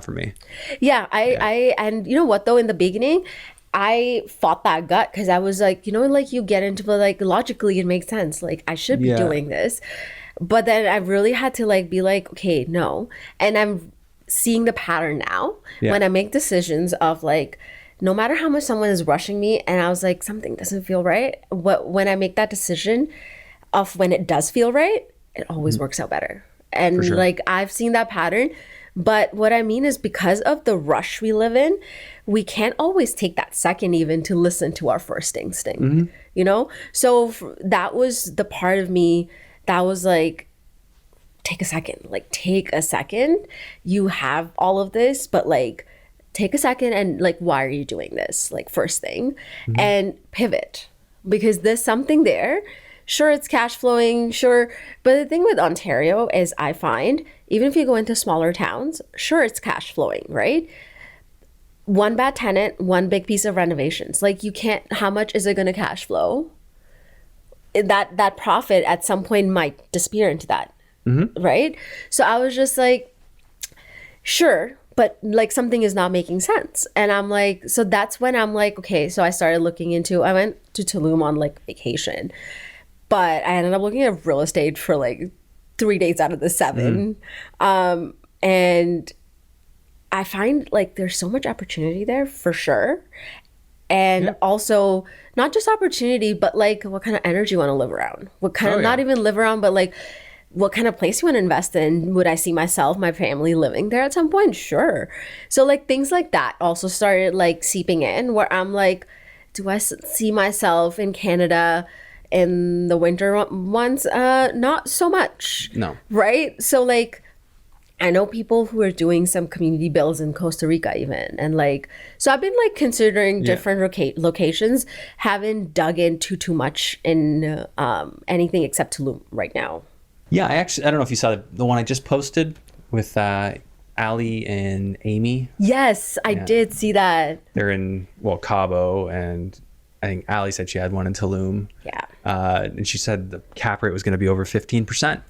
[SPEAKER 1] for me.
[SPEAKER 2] Yeah, I and you know what though, in the beginning I fought that gut because I was like, like you get into like logically it makes sense, like I should be doing this, but then I really had to like be like, okay, no. And I'm seeing the pattern now when I make decisions of like, no matter how much someone is rushing me and I was like, something doesn't feel right. When I make that decision of when it does feel right, it always works out better. And like, I've seen that pattern. But what I mean is because of the rush we live in, we can't always take that second even to listen to our first instinct, So that was the part of me that was like, take a second. You have all of this, but like, take a second and like, why are you doing this? Like first thing, and pivot because there's something there. Sure, it's cash flowing, sure. But the thing with Ontario is I find, even if you go into smaller towns, sure, it's cash flowing, right? One bad tenant, one big piece of renovations. Like you can't, how much is it going to cash flow? That profit at some point might disappear into that, right? So I was just like, sure, but like something is not making sense. And I'm like, so that's when I'm like, okay, so I started looking into, I went to Tulum on like vacation, but I ended up looking at real estate for like 3 days out of the 7. And I find like there's so much opportunity there for sure. And also not just opportunity, but like what kind of energy you want to live around, what kind of, not even live around, but like what kind of place you want to invest in. Would I see myself, my family living there at some point? Sure. So like things like that also started like seeping in where I'm like, do I see myself in Canada in the winter months? Not so much.
[SPEAKER 1] No.
[SPEAKER 2] Right? So like, I know people who are doing some community builds in Costa Rica even. And like, so I've been like considering different locations, haven't dug into too much in anything except Tulum right now.
[SPEAKER 1] Yeah, I don't know if you saw the one I just posted with Ali and Amy.
[SPEAKER 2] Yes, I did see that. They're
[SPEAKER 1] in, Cabo, and I think Ali said she had one in Tulum.
[SPEAKER 2] Yeah.
[SPEAKER 1] And she said the cap rate was going to be over 15%.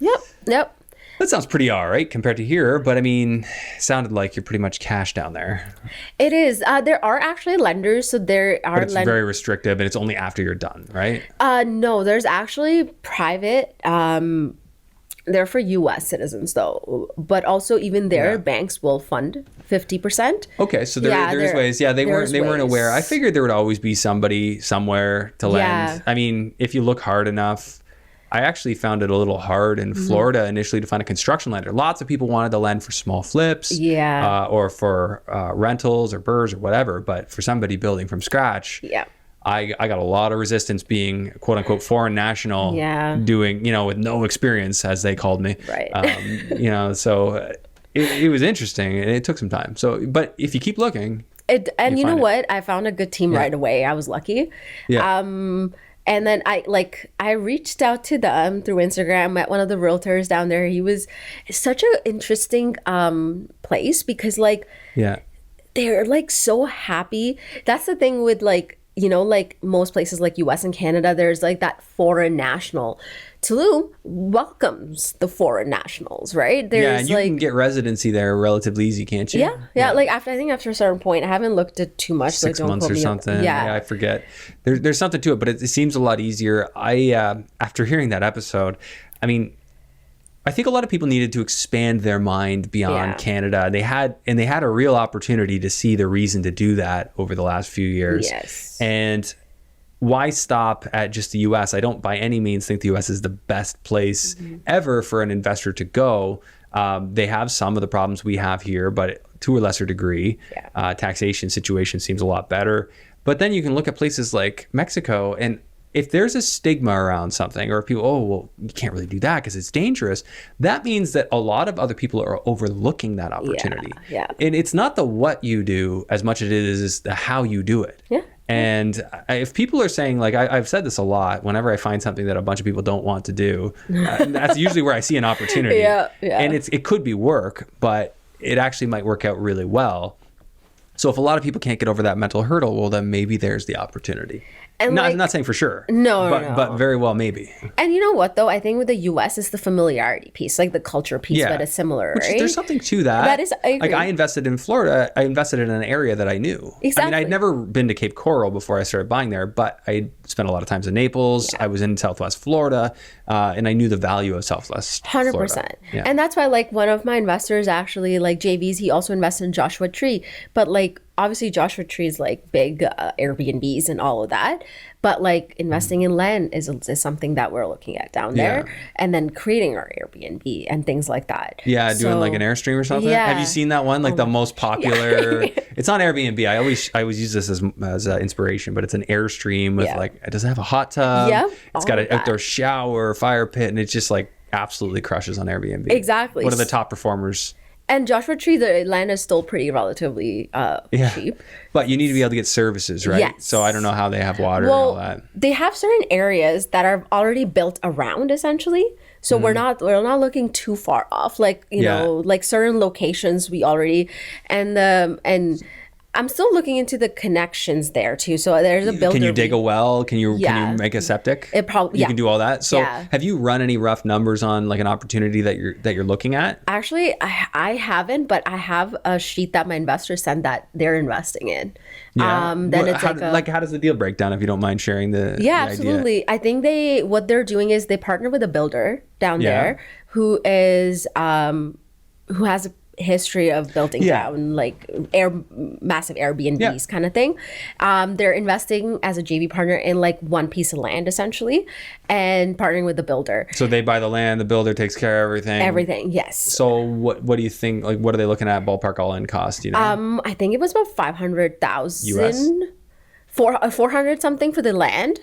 [SPEAKER 2] Yep.
[SPEAKER 1] That sounds pretty all right compared to here, but I mean, it sounded like you're pretty much cash down there.
[SPEAKER 2] It is. There are actually lenders, so there are.
[SPEAKER 1] But it's very restrictive, and it's only after you're done, right?
[SPEAKER 2] No, there's actually private. They're for U.S. citizens though, but also even there, banks will fund 50%.
[SPEAKER 1] Okay, so there's ways. Yeah, they weren't aware. I figured there would always be somebody somewhere to lend.
[SPEAKER 2] Yeah.
[SPEAKER 1] I mean, if you look hard enough. I actually found it a little hard in Florida initially to find a construction lender. Lots of people wanted to lend for small flips, or for rentals or BRRRRs or whatever. But for somebody building from scratch, I got a lot of resistance being quote unquote foreign national, doing with no experience, as they called me.
[SPEAKER 2] Right.
[SPEAKER 1] So it was interesting and it took some time. So, but if you keep looking,
[SPEAKER 2] you know what, I found a good team right away. I was lucky.
[SPEAKER 1] Yeah.
[SPEAKER 2] And then I reached out to them through Instagram, met one of the realtors down there. He was such an interesting place because they're like so happy. That's the thing with like most places like US and Canada, there's like that foreign national. Tulum welcomes the foreign nationals, right?
[SPEAKER 1] And you can get residency there relatively easy, can't you?
[SPEAKER 2] Yeah. Like after a certain point, I haven't looked at too much.
[SPEAKER 1] 6 months or something. Yeah, I forget. There's something to it, but it seems a lot easier. I after hearing that episode, I mean, I think a lot of people needed to expand their mind beyond Canada. They had a real opportunity to see the reason to do that over the last few years.
[SPEAKER 2] Yes.
[SPEAKER 1] And why stop at just the US? I don't by any means think the US is the best place ever for an investor to go. They have some of the problems we have here, but to a lesser degree. Taxation situation seems a lot better. But then you can look at places like Mexico, and if there's a stigma around something, or if people, oh, well, you can't really do that because it's dangerous, that means that a lot of other people are overlooking that opportunity. And it's not the what you do as much as it is the how you do it. And if people are saying, like, I've said this a lot, whenever I find something that a bunch of people don't want to do, that's usually where I see an opportunity. And it could be work, but it actually might work out really well. So if a lot of people can't get over that mental hurdle, well, then maybe there's the opportunity. And not saying for sure. But very well maybe.
[SPEAKER 2] And you know what though? I think with the US it's the familiarity piece, like the culture piece that is similar, right?
[SPEAKER 1] There's something to that.
[SPEAKER 2] That is, I agree.
[SPEAKER 1] Like I invested in Florida, I invested in an area that I knew. I mean, I'd never been to Cape Coral before I started buying there, but I spent a lot of times in Naples. I was in Southwest Florida, and I knew the value of Southwest 100%.
[SPEAKER 2] Florida. And that's why, like, one of my investors actually, like JVs, he also invested in Joshua Tree, but like obviously Joshua Tree is like big Airbnbs and all of that, but like investing in land is something that we're looking at down there, and then creating our Airbnb and things like that.
[SPEAKER 1] Doing like an Airstream or something. Have you seen that one? Like the most popular. It's not Airbnb. I always use this as inspiration, but it's an Airstream with like, does it have a hot tub? It's got an outdoor shower, fire pit, and it's just like absolutely crushes on Airbnb.
[SPEAKER 2] Exactly.
[SPEAKER 1] One of the top performers.
[SPEAKER 2] And Joshua Tree, the land is still pretty relatively cheap.
[SPEAKER 1] But you need to be able to get services, right?
[SPEAKER 2] Yes.
[SPEAKER 1] So I don't know how they have water and all that.
[SPEAKER 2] They have certain areas that are already built around, essentially. So we're not looking too far off. Like, you know, like certain locations we already, and I'm still looking into the connections there too. So there's a builder.
[SPEAKER 1] Can you dig a well? Can you make a septic?
[SPEAKER 2] It probably
[SPEAKER 1] you can do all that. So have you run any rough numbers on like an opportunity that you're looking at?
[SPEAKER 2] Actually, I haven't, but I have a sheet that my investors send that they're investing in. Then it's how does the deal break down, if you don't mind sharing the absolutely.
[SPEAKER 1] idea?
[SPEAKER 2] I think what they're doing is they partner with a builder down there who has a history of building down like massive Airbnbs kind of thing. They're investing as a JV partner in like one piece of land essentially, and partnering with the builder. So
[SPEAKER 1] they buy the land, the builder takes care of everything.
[SPEAKER 2] Yes.
[SPEAKER 1] So what do you think, like what are they looking at ballpark all-in cost, you know?
[SPEAKER 2] I think it was about $500,000 400 something for the land.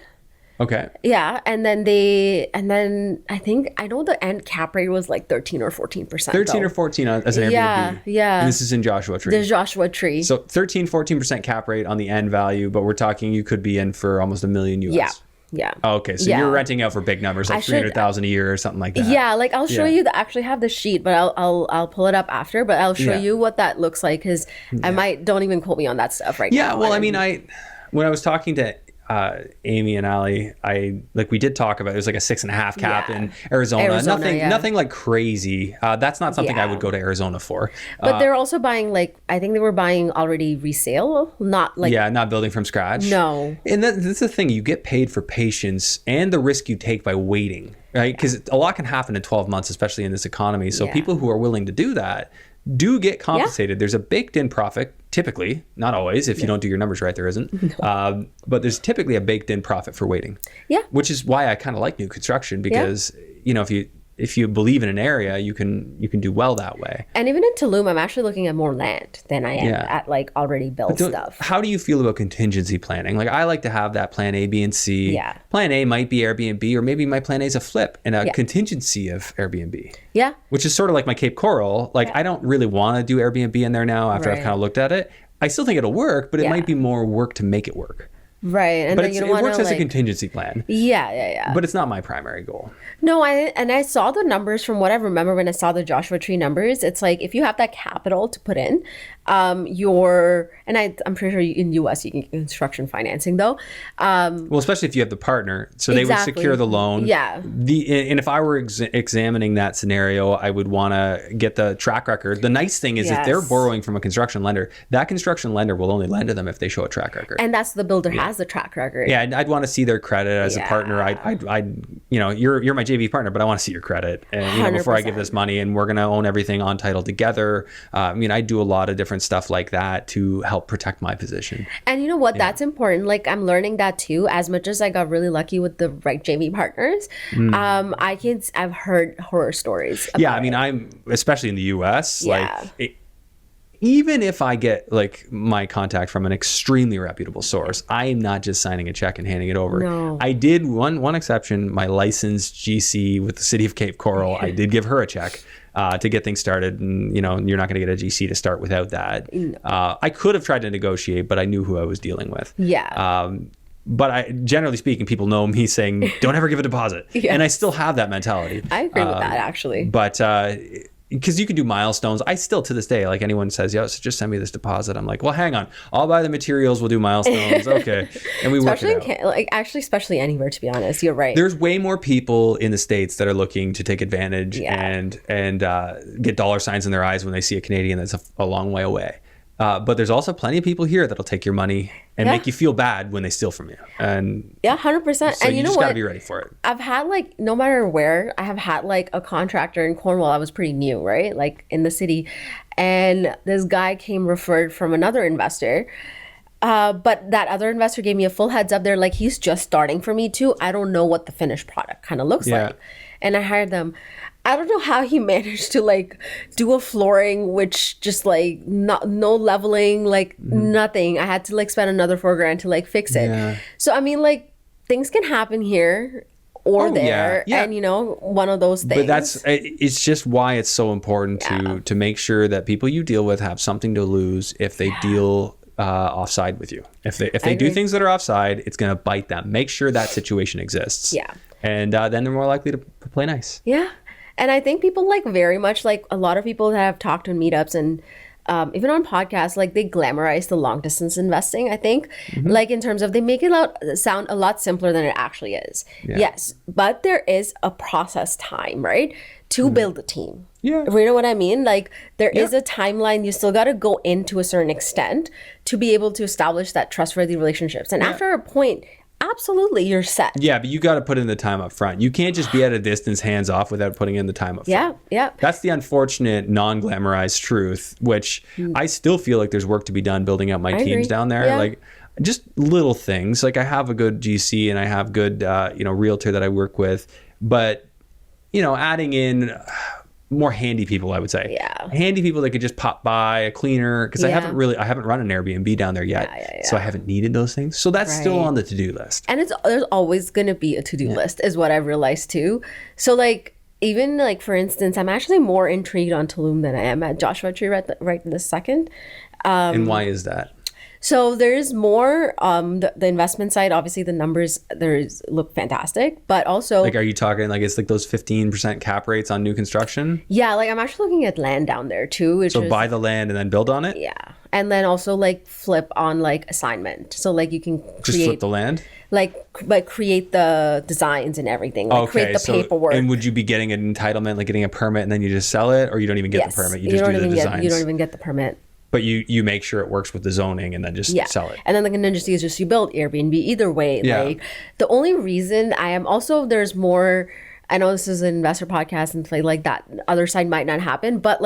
[SPEAKER 1] Okay.
[SPEAKER 2] Yeah, and then I think I know the end cap rate was like 13 or 14%.
[SPEAKER 1] 13 or 14 as an Airbnb.
[SPEAKER 2] Yeah.
[SPEAKER 1] And this is in Joshua Tree.
[SPEAKER 2] The Joshua Tree.
[SPEAKER 1] So 13-14% cap rate on the end value, but we're talking you could be in for almost $1 million US.
[SPEAKER 2] Yeah.
[SPEAKER 1] Oh, okay, so you're renting out for big numbers, like 300,000 a year or something like that.
[SPEAKER 2] Yeah, like I'll show you. I actually have the sheet, but I'll pull it up after. But I'll show you what that looks like, because don't even quote me on that stuff right now.
[SPEAKER 1] Yeah, well, I mean, when I was talking to Amy and Ali, we did talk about it was like a 6.5 cap in Arizona. Nothing like crazy. That's not something I would go to Arizona for.
[SPEAKER 2] But they're also buying I think they were buying already resale, not
[SPEAKER 1] building from scratch.
[SPEAKER 2] No.
[SPEAKER 1] And that's the thing, you get paid for patience and the risk you take by waiting, right? Because a lot can happen in 12 months, especially in this economy. So people who are willing to do that do get compensated. There's a baked in profit, typically, not always. If you don't do your numbers right, there isn't. No. But there's typically a baked in profit for waiting. Yeah. Which is why I kind of like new construction, because if you believe in an area, you can do well that way.
[SPEAKER 2] And even in Tulum, I'm actually looking at more land than I am at like already built stuff.
[SPEAKER 1] How do you feel about contingency planning? Like I like to have that plan A, B, and C. Yeah. Plan A might be Airbnb, or maybe my plan A is a flip and a contingency of Airbnb. Yeah. Which is sort of like my Cape Coral. I don't really want to do Airbnb in there now after I've kind of looked at it. I still think it'll work, but it might be more work to make it work.
[SPEAKER 2] Right. And
[SPEAKER 1] but it works as a contingency plan.
[SPEAKER 2] Yeah.
[SPEAKER 1] But it's not my primary goal.
[SPEAKER 2] No, I saw the numbers from what I remember when I saw the Joshua Tree numbers. It's like if you have that capital to put in, I'm pretty sure in US you can get construction financing though.
[SPEAKER 1] Well, especially if you have the partner. So they would secure the loan. Yeah. And if I were examining that scenario, I would want to get the track record. The nice thing is if they're borrowing from a construction lender, that construction lender will only lend to them if they show a track record.
[SPEAKER 2] And that's the builder has has the track record.
[SPEAKER 1] Yeah, I'd want to see their credit as a partner. You're my JV partner, but I want to see your credit, and before I give this money, and we're gonna own everything on title together. I do a lot of different stuff like that to help protect my position.
[SPEAKER 2] And you know what? That's important. Like, I'm learning that too. As much as I got really lucky with the right JV partners, I've heard horror stories.
[SPEAKER 1] I'm especially in the U.S. Even if I get like my contact from an extremely reputable source, I am not just signing a check and handing it over.
[SPEAKER 2] No.
[SPEAKER 1] I did one exception, my licensed GC with the city of Cape Coral. I did give her a check to get things started. And, you're not going to get a GC to start without that. No. I could have tried to negotiate, but I knew who I was dealing with.
[SPEAKER 2] Yeah.
[SPEAKER 1] But generally speaking, people know me saying, don't ever give a deposit. Yeah. And I still have that mentality.
[SPEAKER 2] I agree with that, actually.
[SPEAKER 1] But because you can do milestones. I still, to this day, like anyone says, so just send me this deposit. I'm like, well, hang on. I'll buy the materials. We'll do milestones. Okay. And we work it out.
[SPEAKER 2] Especially anywhere, to be honest. You're right.
[SPEAKER 1] There's way more people in the States that are looking to take advantage and get dollar signs in their eyes when they see a Canadian that's a long way away. But there's also plenty of people here that'll take your money and make you feel bad when they steal from you. And
[SPEAKER 2] 100%.
[SPEAKER 1] So
[SPEAKER 2] and you know
[SPEAKER 1] just
[SPEAKER 2] what?
[SPEAKER 1] Gotta be ready for it.
[SPEAKER 2] I've had no matter where, I have had a contractor in Cornwall. I was pretty new, right? Like in the city. And this guy came referred from another investor. But that other investor gave me a full heads up. They're like, he's just starting for me too. I don't know what the finished product kind of looks like. And I hired them. I don't know how he managed to do a flooring, which just no leveling, nothing. I had to spend another $4,000 to fix it. Yeah. So I mean, things can happen here or there, and one of those things.
[SPEAKER 1] But it's just why it's so important to make sure that people you deal with have something to lose if they deal offside with you. If they do things that are offside, it's going to bite them. Make sure that situation exists.
[SPEAKER 2] Yeah.
[SPEAKER 1] And then they're more likely to play nice.
[SPEAKER 2] Yeah. And I think people very much a lot of people that have talked on meetups and even on podcasts, they glamorize the long distance investing, I think. In terms of they make it sound a lot simpler than it actually is. Yeah. Yes. But there is a process time, right? To build a team. Yeah. You know what I mean? There is a timeline. You still got to go in to a certain extent to be able to establish that trustworthy relationships. And after a point, absolutely, you're set.
[SPEAKER 1] Yeah, but you got to put in the time up front. You can't just be at a distance, hands off, without putting in the time up front.
[SPEAKER 2] Yeah.
[SPEAKER 1] That's the unfortunate, non-glamorized truth, which I still feel like there's work to be done building out my teams down there. Yeah. Just little things. I have a good GC and I have good, realtor that I work with, but adding in more handy people, I would say.
[SPEAKER 2] Yeah.
[SPEAKER 1] Handy people that could just pop by, a cleaner, because I haven't run an Airbnb down there yet. So I haven't needed those things. So that's still on the to-do list.
[SPEAKER 2] And there's always going to be a to-do list is what I've realized too. So even for instance, I'm actually more intrigued on Tulum than I am at Joshua Tree right this second.
[SPEAKER 1] And why is that?
[SPEAKER 2] So there's more, the investment side, obviously the numbers look fantastic, but also...
[SPEAKER 1] are you talking it's those 15% cap rates on new construction?
[SPEAKER 2] Yeah, I'm actually looking at land down there too.
[SPEAKER 1] So buy the land and then build on it?
[SPEAKER 2] Yeah. And then also flip on assignment. So you can create...
[SPEAKER 1] Just flip the land?
[SPEAKER 2] Create the designs and everything. Create the paperwork.
[SPEAKER 1] And would you be getting an entitlement, getting a permit and then you just sell it? Or you don't even get the permit, you just do the designs?
[SPEAKER 2] You don't even get the permit.
[SPEAKER 1] But you make sure it works with the zoning and then just sell it.
[SPEAKER 2] And then the contingency is just you build Airbnb either way. Yeah. The only reason I am also, there's more, I know this is an investor podcast and that other side might not happen, but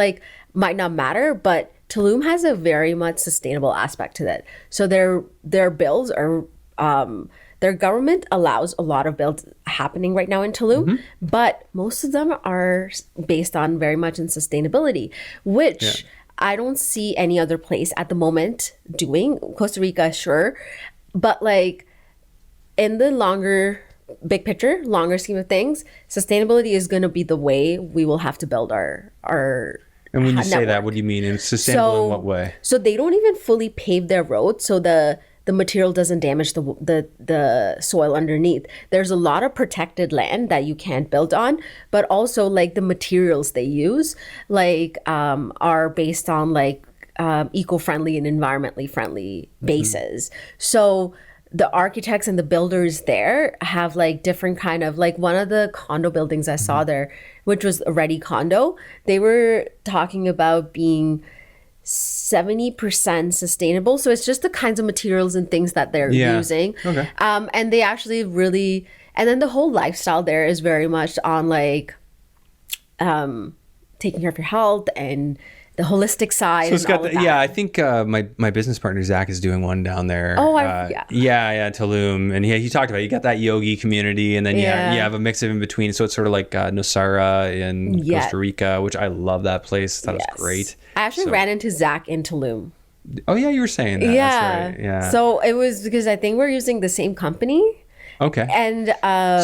[SPEAKER 2] might not matter. But Tulum has a very much sustainable aspect to that. So their bills are, their government allows a lot of builds happening right now in Tulum, but most of them are based on very much in sustainability, which... I don't see any other place at the moment doing. Costa Rica, sure. But in the longer, big picture, longer scheme of things, sustainability is going to be the way we will have to build our
[SPEAKER 1] And when you say that, what do you mean? And sustainable in what way?
[SPEAKER 2] So they don't even fully pave their roads. So the material doesn't damage the soil underneath. There's a lot of protected land that you can't build on, but also the materials they use are based on eco-friendly and environmentally friendly bases. So the architects and the builders there have different kind of one of the condo buildings I saw there, which was a ready condo. They were talking about being 70% sustainable. So it's just the kinds of materials and things that they're using.
[SPEAKER 1] Okay.
[SPEAKER 2] And they actually really, and then the whole lifestyle there is very much on like taking care of your health and the holistic side.
[SPEAKER 1] So it's
[SPEAKER 2] and
[SPEAKER 1] got
[SPEAKER 2] all of
[SPEAKER 1] the,
[SPEAKER 2] that.
[SPEAKER 1] yeah, I think my business partner Zach is doing one down there.
[SPEAKER 2] Oh,
[SPEAKER 1] yeah, Tulum, and he talked about it. You got that yogi community, and then you have a mix of in between. So it's sort of like Nosara in Costa Rica, which I love that place. That was great.
[SPEAKER 2] I actually ran into Zach in Tulum.
[SPEAKER 1] Oh yeah, you were saying that.
[SPEAKER 2] Yeah,
[SPEAKER 1] that's right. Yeah.
[SPEAKER 2] So it was because I think we're using the same company.
[SPEAKER 1] Okay.
[SPEAKER 2] And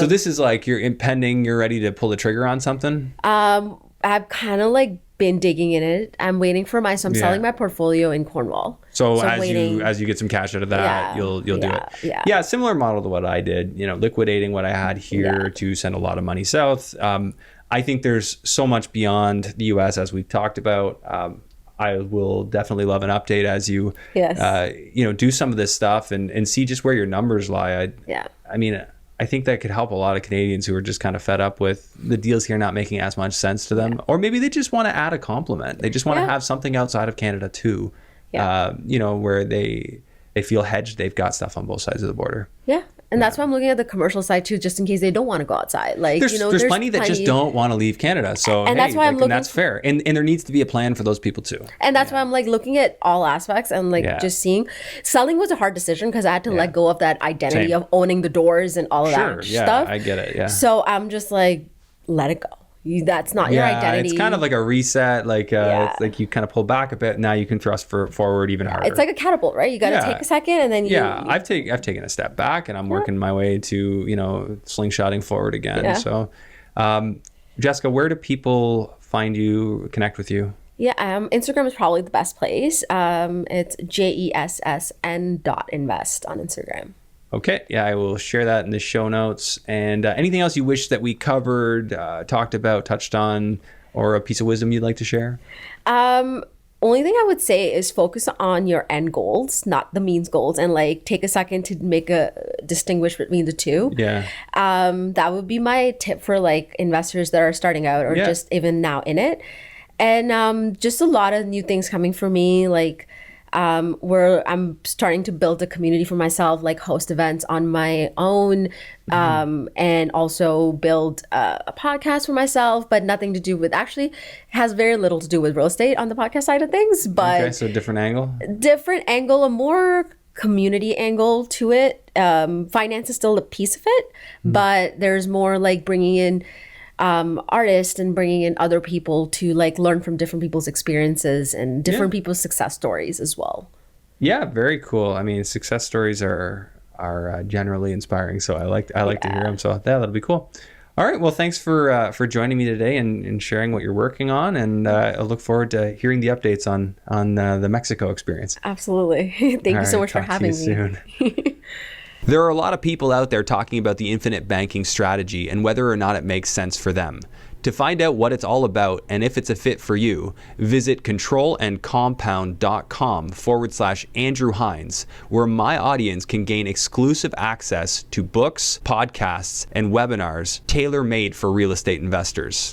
[SPEAKER 1] so this is like you're impending. You're ready to pull the trigger on something.
[SPEAKER 2] I've kind of like been digging in it. I'm waiting for so I'm selling my portfolio in Cornwall.
[SPEAKER 1] So as you get some cash out of that, you'll do it. Yeah, similar model to what I did. Liquidating what I had here to send a lot of money south. I think there's so much beyond the U.S. as we've talked about. I will definitely love an update as you do some of this stuff and see just where your numbers lie. I mean, I think that could help a lot of Canadians who are just kind of fed up with the deals here not making as much sense to them. Or maybe they just want to add a complement. They just want to have something outside of Canada too, where they feel hedged. They've got stuff on both sides of the border. Yeah.
[SPEAKER 2] And that's why I'm looking at the commercial side too, just in case they don't want to go outside. Like
[SPEAKER 1] there's plenty that just don't want to leave Canada. So
[SPEAKER 2] that's why I'm looking.
[SPEAKER 1] That's fair. And there needs to be a plan for those people too.
[SPEAKER 2] And that's why I'm like looking at all aspects and like just seeing. Selling was a hard decision because I had to let go of that identity of owning the doors and all of that stuff.
[SPEAKER 1] I get it. Yeah.
[SPEAKER 2] So I'm just like, let it go. That's not your identity.
[SPEAKER 1] It's kind of like a reset. It's like you kind of pull back a bit. Now you can thrust forward even harder.
[SPEAKER 2] It's like a catapult, right? You got to take a second and then
[SPEAKER 1] I've taken a step back and I'm working my way to slingshotting forward again. So, Jessica, where do people find you, connect with you?
[SPEAKER 2] Yeah, Instagram is probably the best place. It's JESSN.invest on Instagram.
[SPEAKER 1] Okay. Yeah, I will share that in the show notes. And anything else you wish that we covered, talked about, touched on, or a piece of wisdom you'd like to share?
[SPEAKER 2] Only thing I would say is focus on your end goals, not the means goals, and like take a second to make a distinguish between the two. Yeah. That would be my tip for like investors that are starting out or just even now in it. And just a lot of new things coming for me, like where I'm starting to build a community for myself, like host events on my own, and also build a podcast for myself, but nothing to do with, actually has very little to do with real estate on the podcast side of things. But
[SPEAKER 1] okay, so different angle,
[SPEAKER 2] a more community angle to it. Finance is still a piece of it, but there's more like bringing in artists and bringing in other people to like learn from different people's experiences and different people's success stories as well. Yeah, very cool. I mean, success stories are generally inspiring, so I like to hear them. So that'll be cool. All right. Well, thanks for joining me today and sharing what you're working on, and I look forward to hearing the updates on the Mexico experience. Absolutely. Thank you so much for having me. Soon. There are a lot of people out there talking about the infinite banking strategy and whether or not it makes sense for them. To find out what it's all about and if it's a fit for you, visit controlandcompound.com/Andrew Hines, where my audience can gain exclusive access to books, podcasts, and webinars tailor-made for real estate investors.